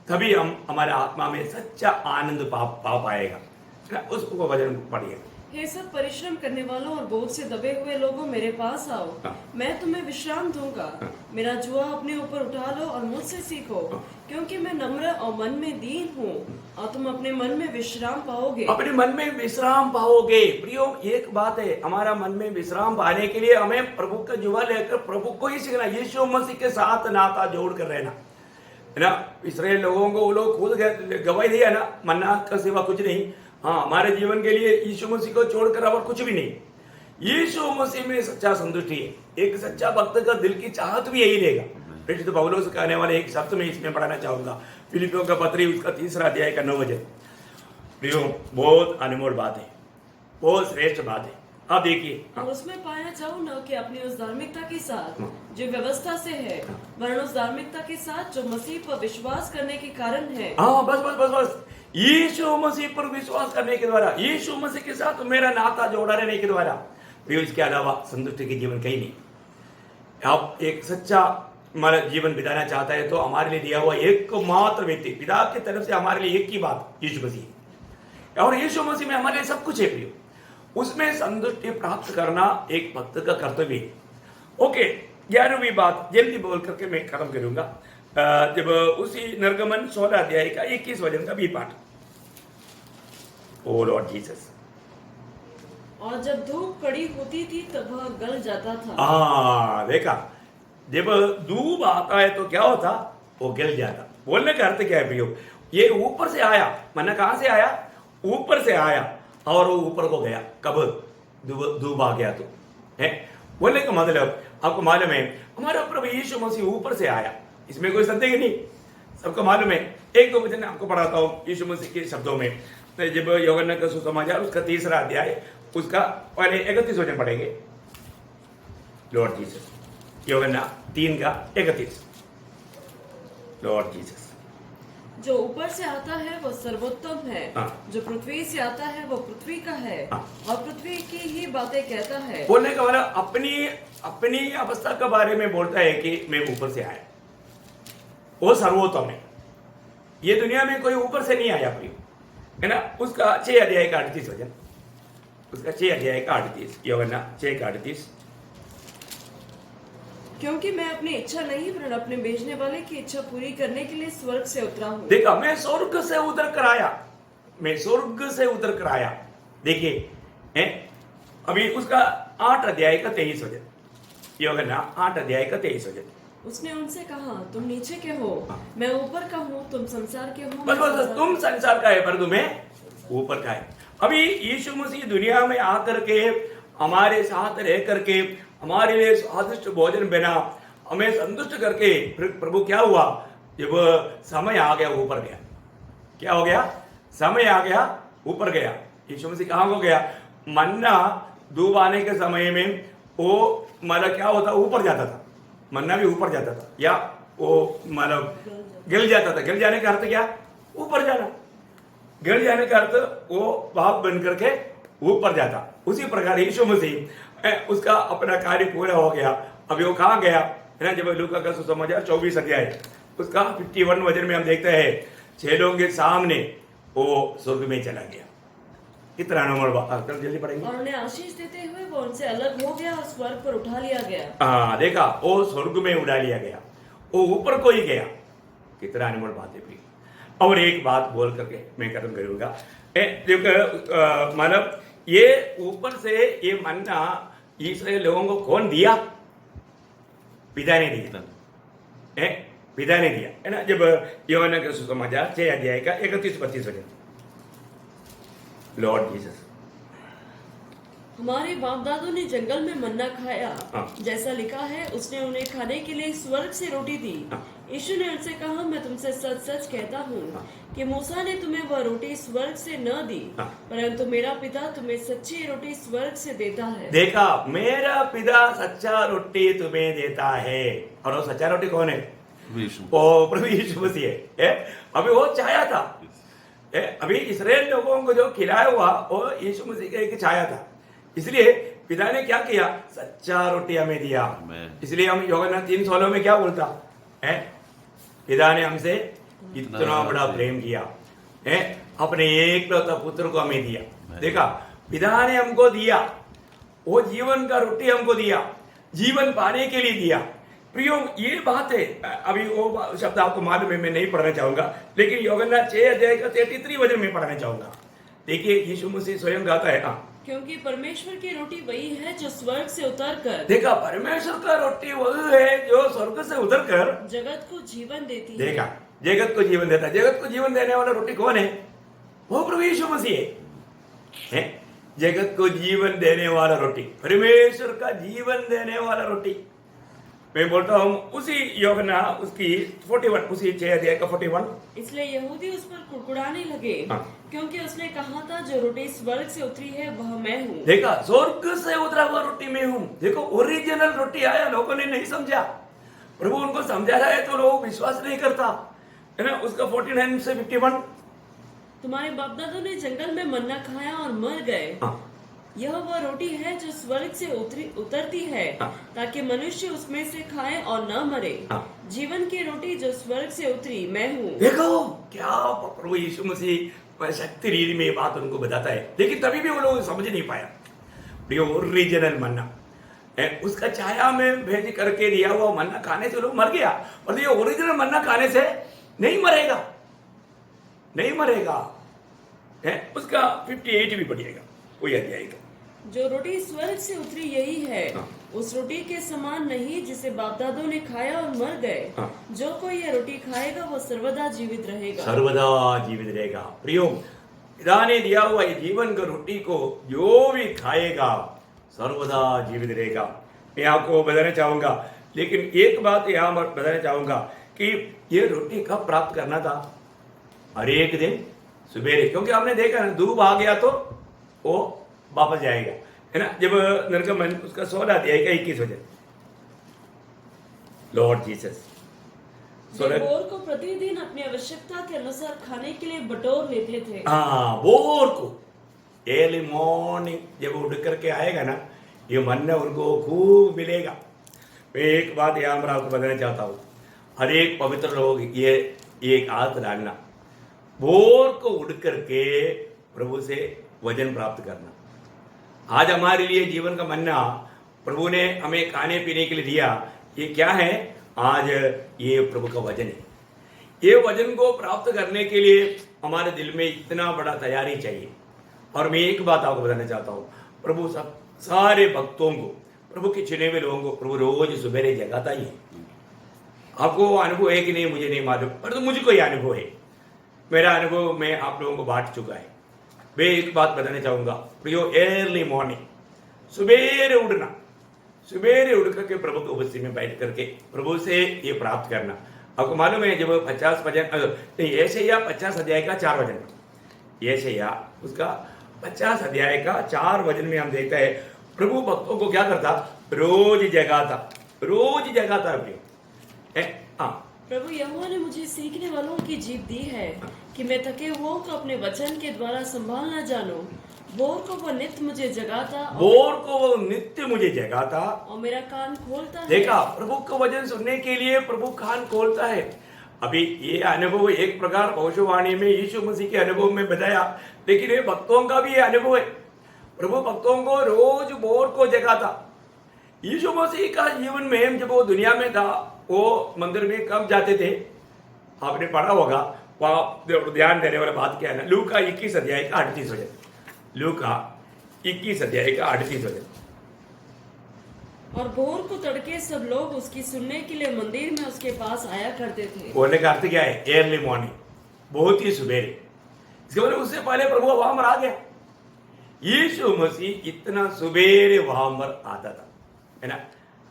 तभी हम हमारे आत्मा में सच्चा आनंद पा पाएगा। उसको वचन पढ़िए। हे सब परिश्रम करने वालों और बोझ से दबे हुए लोगों, मेरे पास आओ, मैं तुम्हें विश्राम दूंगा। मेरा जुआ अपने ऊपर उठा लो और मुझसे सीखो, क्योंकि मैं नम्र और मन में दीन हूँ, और तुम अपने मन में विश्राम पाओगे। अपने मन में विश्राम पाओगे। प्रियो, एक बात है, हमारा मन में विश्राम पाने के लिए हमें प्रभु का जुआ लेकर प्रभु को ही सीखना, यीशु मसीह के साथ नाता जोड़ कर रहना, है ना। इस्राएल लोगों को वो लोग खुद गवाही दिया ना, मन्ना का सिवा कुछ नहीं। हाँ, हमारे जीवन के लिए यीशु मसीह को छोड़कर और कुछ भी नहीं। यीशु मसीह में सच्चा संतुष्टि है। एक सच्चा भक्त का दिल की चाहत भी यही रहेगा। प्रेरित पौलुस कहने वाले एक शब्द में इसमें पढ़ाना चाहूंगा, फिलिपियों का पत्री उसका 3 अध्याय का 9 वचन। प्रियो, बहुत अनमोल बात है, बहुत श्रेष्ठ बात है। आप देखिए, और उसमें पाया जाओ न कि अपनी उस धार्मिकता के साथ जो व्यवस्था से है, वरन उस धार्मिकता के साथ जो मसीह पर विश्वास करने के कारण है। हाँ, बस बस बस बस, यीशु मसीह पर विश्वास करने के द्वारा, यीशु मसीह के साथ मेरा नाता जोड़ा रहने के द्वारा, प्रियो, इसके अलावा संतुष्टि के जीवन कहीं नहीं। आप एक सच्चा हमारा जीवन बिताना चाहता है तो हमारे लिए दिया हुआ एकमात्र व्यक्ति, पिता की तरफ से हमारे लिए एक ही बात, यीशु मसीह। और यीशु मसीह में हमारे लिए सब कुछ है प्रियो, उसमें संतुष्टि प्राप्त करना एक भक्त का कर्तव्य है। ओके, 11वीं बात जल्दी बोल करके मैं खत्म करूंगा। जब उसी निर्गमन 16 अध्याय का 21 वचन का भी पाठ। ओ लॉर्ड जीसस, और जब धूप कड़ी होती थी तब वह गल जाता था। देखा, जब धूप आता है तो क्या होता, वो गल जाता। बोलने का अर्थ क्या है प्रियो, ये ऊपर से आया, मन्ना कहां से आया, ऊपर से आया और वो ऊपर को गया। कब धूप आ गया तो है, बोलने का मतलब आपको मालूम है, हमारा प्रभु यीशु मसीह ऊपर से आया, इसमें कोई संदेह नहीं, सबको मालूम है। एक दो वचन आपको पढ़ाता हूँ यीशु मसीह के शब्दों में। जब यूहन्ना का सुसमाचार उसका 3 अध्याय उसका पहले 31 वचन पढ़ेंगे। लॉर्ड जीसस, यूहन्ना 3 का 31। लॉर्ड जीसस, जो ऊपर से आता है वह सर्वोत्तम है, हाँ। जो पृथ्वी से आता है वह पृथ्वी का है, हाँ। और पृथ्वी की ही बातें कहता है। बोलने का मतलब अपनी अवस्था के बारे में बोलता है कि मैं ऊपर से आया, वो सर्वोत्तम है। ये दुनिया में कोई ऊपर से नहीं आया प्रिय, है ना। उसका 6 अध्याय का 38 वचन, उसका 6 अध्याय का 38, यूहन्ना 6 का 38। क्योंकि मैं अपनी इच्छा नहीं वरन अपने भेजने वाले की इच्छा पूरी करने के लिए स्वर्ग से उतरा हूँ। देखा, मैं स्वर्ग से उतर कर आया, मैं स्वर्ग से उतर कर आया। देखिए, अभी उसका 8 अध्याय का 23 वचन, यूहन्ना 8 अध्याय का 23 वचन। उसने उनसे कहा, तुम नीचे के हो, मैं ऊपर का हूँ, तुम संसार के हो। बस बस, तुम संसार का है पर तुम्हें ऊपर का है। अभी यीशु मसीह दुनिया में आकर के हमारे साथ रह करके हमारे लिए स्वादिष्ट भोजन बना, हमें संतुष्ट करके प्रभु क्या हुआ, जब समय आ गया ऊपर गया। क्या हो गया, समय आ गया ऊपर गया। यीशु मसीह कहाँ को गया, मन्ना धूप आने के समय में वो मतलब क्या होता, ऊपर जाता था, मन्ना भी ऊपर जाता था, या वो मतलब गिल जाता था। गिल जाने का अर्थ क्या, ऊपर जाना। गिल जाने का अर्थ वो भाप बन करके ऊपर जाता। उसी प्रकार यीशु मसीह उसका अपना कार्य पूरा हो गया। अभी वो कहाँ गया, है ना। जब लूका का सुसमाचार 24 अध्याय उसका 51 वचन में हम देखते हैं, 6 लोगों के सामने वो स्वर्ग में चला गया। कितना नंबर बात, जल्दी पढ़ेंगे। और उन्हें आशीष देते हुए वो उनसे अलग हो गया और स्वर्ग पर उठा लिया गया। हाँ, देखा, वो स्वर्ग में उड़ा लिया गया, वो ऊपर को ही गया। कितना अनमोल बात है प्रिय। और एक बात बोल करके मैं खत्म करूंगा। मतलब ये ऊपर से ये मन्ना इस्राएल लोगों को कौन दिया, पिता ने दिया, पिता ने दिया, है ना। जब यूहन्ना का सुसमाचार 6 अध्याय का 31-32 वचन। लॉर्ड जीसस, हमारे बाप दादों ने जंगल में मन्ना खाया, हाँ। जैसा लिखा है, उसने उन्हें खाने के लिए स्वर्ग से रोटी दी। हाँ। यीशु ने उनसे कहा, मैं तुमसे सच सच कहता हूँ कि मूसा ने तुम्हें वह रोटी स्वर्ग से न दी, परंतु मेरा पिता तुम्हें सच्ची रोटी स्वर्ग से देता है। देखा, मेरा पिता सच्चा रोटी तुम्हें देता है। और वो सच्चा रोटी कौन है, वो प्रभु यीशु मसीह है। अभी वो छाया था, अभी इस्राएल लोगों को जो खिलाया हुआ वो यीशु मसीह का एक छाया था। इसलिए पिता ने क्या किया, सच्चा रोटी हमें दिया। इसलिए हम यूहन्ना 3:16 में क्या बोलता है, पिता ने हमसे इतना बड़ा प्रेम किया है, अपने एकलौता पुत्र को हमें दिया। देखा, पिता ने हमको दिया, वो जीवन का रोटी हमको दिया, जीवन पाने के लिए दिया। प्रियो, ये बात है। अभी वो शब्द आपको मालूम है, मैं नहीं पढ़ना चाहूंगा, लेकिन यूहन्ना 6 अध्याय का 33 वचन में पढ़ना चाहूंगा। देखिए, यीशु मसीह स्वयं गाता है, क्योंकि परमेश्वर की रोटी वही है जो स्वर्ग से उतर कर, देखा, परमेश्वर का रोटी वही है जो स्वर्ग से उतर कर जगत को जीवन देती है। देखा, जगत को जीवन देता है। जगत को जीवन देने वाला रोटी कौन है? वो प्रभु यीशु मसीह है। जगत को जीवन देने वाला रोटी, परमेश्वर का जीवन देने वाला रोटी। मैं बोलता हूँ उसी यूहन्ना उसकी 41, उसी 6 अध्याय का 41। इसलिए यहूदी उस पर कुड़कुड़ाने लगे, क्योंकि उसने कहा था जो रोटी स्वर्ग से उतरी है वह मैं हूँ। देखा, स्वर्ग से उतरा हुआ रोटी मैं हूँ। देखो, ओरिजिनल रोटी आया, लोगों ने नहीं समझा। प्रभु उनको समझा रहा है तो लोग विश्वास नहीं करता है ना। उसका 49 से 51, तुम्हारे बाप दादों ने जंगल में मन्ना खाया और मर गए। यह वह रोटी है जो स्वर्ग से उतरती है, ताकि मनुष्य उसमें से खाए और न मरे। जीवन की रोटी जो स्वर्ग से उतरी मैं हूँ। देखो क्या प्रभु यीशु मसीह शक्ति रीति में बात उनको बताता है, लेकिन तभी भी वो लोग समझ नहीं पाया। प्रियो, ओरिजिनल मन्ना उसका छाया में भेज करके दिया हुआ मन्ना खाने से लोग मर गया, और ये ओरिजिनल मन्ना खाने से नहीं मरेगा, नहीं मरेगा। उसका 58 भी बढ़िएगा, वो अध्याय का। जो रोटी स्वर्ग से उतरी यही है, उस रोटी के समान नहीं जिसे बाप दादों ने खाया और मर गए। जो कोई यह रोटी खाएगा वो सर्वदा जीवित रहेगा, सर्वदा जीवित रहेगा। प्रियो, पिता ने दिया हुआ ये जीवन का रोटी को जो भी खाएगा सर्वदा जीवित रहेगा। मैं आपको बताना चाहूंगा, लेकिन एक बात यहाँ बताना चाहूंगा कि ये रोटी कब प्राप्त करना था? हर एक दिन सुबेरे, क्योंकि हमने देखा ना, धूप आ गया तो वो वापस जाएगा, है ना। जब निर्गमन उसका 16 अध्याय का 21 वचन, लॉर्ड जीसस बोर को प्रतिदिन अपनी आवश्यकता के अनुसार खाने के लिए बटोर लेते थे। बोर को अर्ली मॉर्निंग जब उठ करके आएगा ना, ये मन्ना उनको खूब मिलेगा। मैं एक बात यहाँ पर आपको बताना चाहता हूँ, हर एक पवित्र लोग ये एक आदत डालना, बोर को उठ करके प्रभु से वजन प्राप्त करना। आज हमारे लिए जीवन का मन्ना प्रभु ने हमें खाने पीने के लिए दिया। ये क्या है? आज ये प्रभु का वजन है। ये वजन को प्राप्त करने के लिए हमारे दिल में इतना बड़ा तैयारी चाहिए। और मैं एक बात आपको बताना चाहता हूँ, प्रभु सब सारे भक्तों को, प्रभु के चुने हुए लोगों को प्रभु रोज सुबह जगाता ही है। आपको अनुभव है कि नहीं मुझे नहीं मालूम, पर तो मुझे कोई अनुभव है। मेरा अनुभव मैं आप लोगों को बांट चुका है। मैं एक बात बताना चाहूंगा, प्रियो, अर्ली मॉर्निंग सुबेरे उठना, सुबेरे उठ करके प्रभु की उपस्थिति में बैठ करके प्रभु से ये प्राप्त करना। आपको मालूम है जब 50 वचन यशायाह 50 अध्याय का 4 वचन, यशायाह उसका 50 अध्याय का 4 वचन में हम देखते हैं प्रभु भक्तों को क्या करता? रोज जगाता, रोज जगाता। प्रभु यहोवा ने मुझे सीखने वालों की जीभ दी है कि मैं थके हुओं को अपने वचन के द्वारा संभालना जानूं। बोर को वो नित्य मुझे जगाता, बोर को वो नित्य मुझे जगाता और मेरा कान खोलता है। देखा, प्रभु का वचन सुनने के लिए प्रभु कान खोलता है। अभी ये अनुभव एक प्रकार भविष्यवाणी में यीशु मसीह के अनुभव में बताया, लेकिन ये भक्तों का भी ये अनुभव है। प्रभु भक्तों को रोज बोर को जगाता। यीशु मसीह का जीवन में जब वो दुनिया में था, वो मंदिर में कब जाते थे? आपने पढ़ा होगा, वहां ध्यान देने वाला बात क्या है ना, लूका 21 अध्याय का 38 वचन, लूका 21 अध्याय का 38 वचन। और भोर को तड़के सब लोग उसकी सुनने के लिए मंदिर में उसके पास आया करते थे। बोलने का अर्थ क्या है? अर्ली मॉर्निंग, बहुत ही सुबेरे। इसके मतलब उससे पहले प्रभु वहां पर आ गया। यीशु मसीह इतना सुबेरे वहां पर आता था, है ना।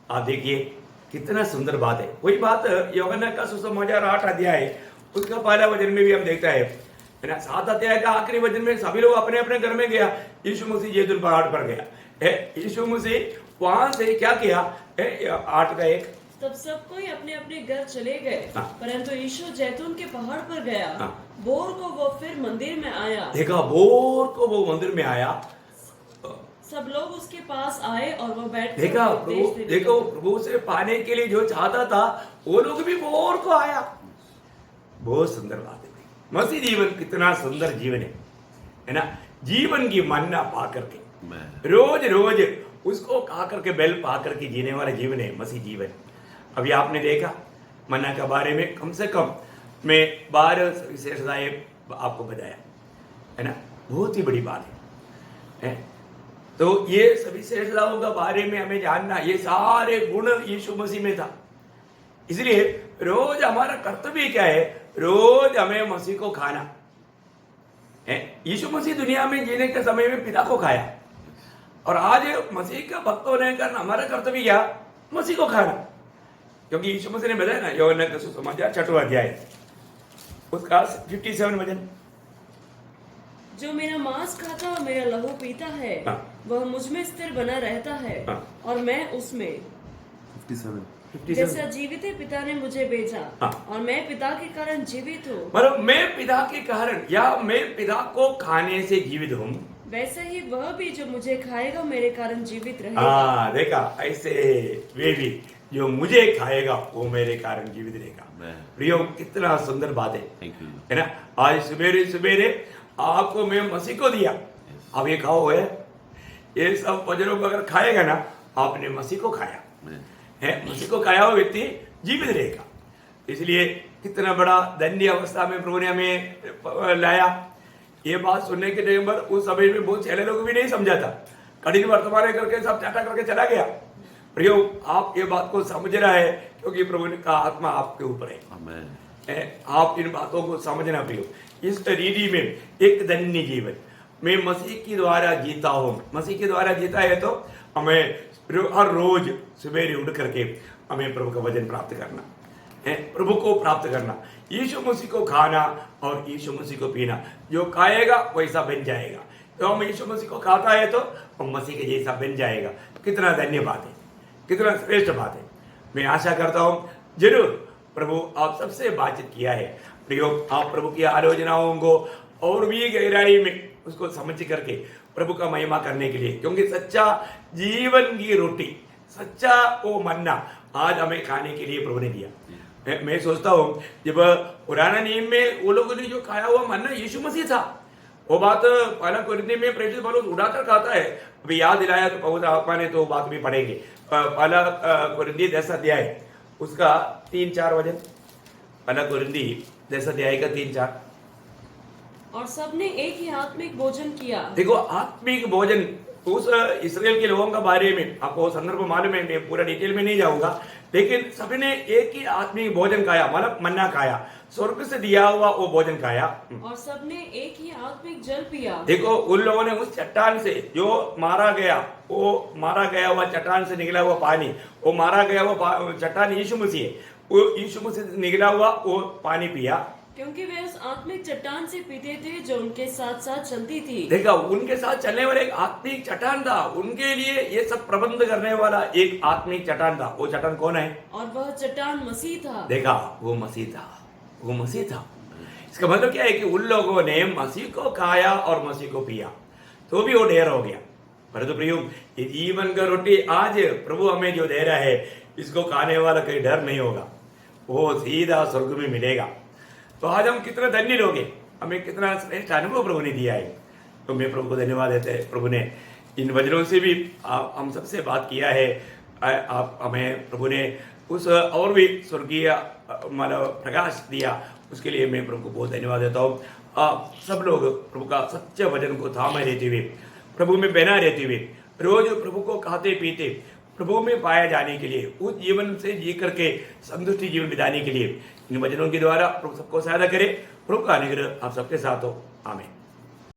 आप देखिए कितना सुंदर बात है। वही बात यूहन्ना का सुसमाचार 8 अध्याय उसका पहला वचन में भी हम देखता है ना। 7 अध्याय का आखिरी वचन में सभी लोग अपने अपने घर में गया, यीशु मसीह जैतून पहाड़ पर गया। यीशु मसीह वहां से क्या किया? 8 का 1, तब सब कोई अपने अपने घर चले गए, परंतु यीशु जैतून के पहाड़ पर गया। बोर को वो फिर मंदिर में आया। देखा, बोर को वो मंदिर में आया, सब लोग उसके पास आए और वो बैठ देखा प्रभु, देखो प्रभु से पाने के लिए जो चाहता था वो लोग भी बोर को आया। बहुत सुंदर बात है। मसीह जीवन कितना सुंदर जीवन है ना। जीवन की मन्ना पा करके Amen. रोज रोज उसको खा करके बेल पा करके जीने वाला जीवन है मसीह जीवन। अभी आपने देखा मन्ना के बारे में कम से कम मैं 12 विशेषताएं आपको बताया है ना, बहुत ही बड़ी बात है। तो ये सभी विशेषताओं के बारे में हमें जानना, ये सारे गुण यीशु मसीह में था। इसलिए रोज हमारा कर्तव्य क्या है, रोज हमें मसीह को खाना है। यीशु मसीह दुनिया में जीने के समय में पिता को खाया, और आज मसीह का भक्त होने का हमारा कर्तव्य क्या, मसीह को खाना। क्योंकि यीशु मसीह ने बताया ना, यूहन्ना का सुसमाचार 6वां अध्याय उसका 57 वचन, जो मेरा मांस खाता और मेरा लहू पीता है हाँ। वह मुझ में स्थिर बना रहता है हाँ। और मैं उसमें। 57. जैसा जीवित है पिता ने मुझे भेजा हाँ। और मैं पिता के कारण जीवित हूँ, मतलब मैं पिता के कारण या मैं पिता को खाने से जीवित हूँ, वैसे ही वह भी जो मुझे खाएगा मेरे कारण जीवित रहेगा। हाँ देखा, ऐसे वे भी जो मुझे खाएगा वो मेरे कारण जीवित रहेगा। Amen. प्रियो, कितना सुंदर बात है, Thank you. है ना। आज सवेरे सवेरे आपको मैं मसीह को दिया, आप ये खाओ है, ये सब वजनों को अगर खाएगा ना, आपने मसीह को खाया Amen. है, मसीह को खाया हुआ व्यक्ति जीवित रहेगा। इसलिए कितना बड़ा धन्य अवस्था में प्रभु ने हमें लाया। ये बात सुनने के टाइम पर उस समय में बहुत चेले लोग भी नहीं समझा था, कठिन वर्तमान करके सब चाटा करके चला गया। प्रियो, आप ये बात को समझ रहा है क्योंकि प्रभु का आत्मा आपके ऊपर है। Amen. आप इन बातों को समझना प्रियो। इस रीति में एक धन्य जीवन मैं मसीह के द्वारा जीता हूँ। मसीह के द्वारा जीता है तो हमें हर रोज सवेरे उठ करके हमें प्रभु का वचन प्राप्त करना है, प्रभु को प्राप्त करना, यीशु मसीह को खाना और यीशु मसीह को पीना। जो खाएगा वैसा बन जाएगा। तो हम यीशु मसीह को खाता है तो हम मसीह के जैसा बन जाएगा। कितना धन्य बात है, कितना श्रेष्ठ बात है। मैं आशा करता हूँ जरूर प्रभु आप सबसे बातचीत किया है। प्रियो, आप प्रभु की आलोचनाओं को और भी गहराई में उसको समझ करके प्रभु का महिमा करने के लिए, क्योंकि सच्चा जीवन की रोटी, सच्चा वो मन्ना आज हमें खाने के लिए प्रभु ने दिया। मैं सोचता हूँ जब पुराना नियम में वो लोगों ने जो खाया हुआ मन्ना यीशु मसीह था, वो बात पहला कुरिन्थियों में प्रेरित पौलुस उड़ाकर खाता है। अभी याद दिलाया तो पवित्र आत्मा ने, तो वो बात भी पढ़ेंगे। पहला कुरिन्थियों 10 अध्याय उसका 3-4 वचन, पहला कुरिन्थियों 10 अध्याय का 3-4। और सबने एक ही आत्मिक भोजन किया। देखो, आत्मिक भोजन उस इसराइल के लोगों के बारे में आपको संदर्भ मालूम है, मैं पूरा डिटेल में नहीं जाऊंगा, लेकिन सबने एक ही आत्मिक भोजन खाया, मतलब मन्ना खाया, स्वर्ग से दिया हुआ वो भोजन खाया। और सबने एक ही आत्मिक जल पिया। देखो, उन लोगों ने उस चट्टान से जो मारा गया, वो मारा गया हुआ चट्टान से निकला हुआ पानी, वो मारा गया हुआ चट्टान यीशु मसीह है, वो यीशु मसीह से निकला हुआ वो पानी पिया, क्योंकि वे उस आत्मिक चट्टान से पीते थे जो उनके साथ साथ चलती थी। देखा, उनके साथ चलने वाला एक आत्मिक चट्टान था, उनके लिए ये सब प्रबंध करने वाला एक आत्मिक चट्टान था। वो चट्टान कौन है? और वह चट्टान मसीह था। देखा, वो मसीह था, वो मसीह था। इसका मतलब क्या है कि उन लोगों ने मसीह को खाया और मसीह को पिया, तो भी वो ढेर हो गया। परंतु प्रियो, ये जीवन का रोटी आज प्रभु हमें जो दे रहा है, इसको खाने वाला कहीं डर नहीं होगा, वो सीधा स्वर्ग में मिलेगा। तो आज हम कितना धन्य लोग हैं, हमें कितना श्रेष्ठ अनुभव प्रभु ने दिया है। तो मैं प्रभु को धन्यवाद देते हैं। प्रभु ने इन वचनों से भी हम सबसे बात किया है। आप हमें प्रभु ने उस और भी स्वर्गीय मतलब प्रकाश दिया, उसके लिए मैं प्रभु को बहुत धन्यवाद देता हूँ। आप सब लोग प्रभु का सच्चे वचन को थामे रहते हुए, प्रभु में बना रहते हुए, रोज प्रभु को खाते पीते प्रभु में पाया जाने के लिए, उस जीवन से जी करके संतुष्टि जीवन बिताने के लिए इन वचनों के द्वारा प्रभु सबको सहायता करे। प्रभु का अनुग्रह आप सबके साथ हो। आमीन।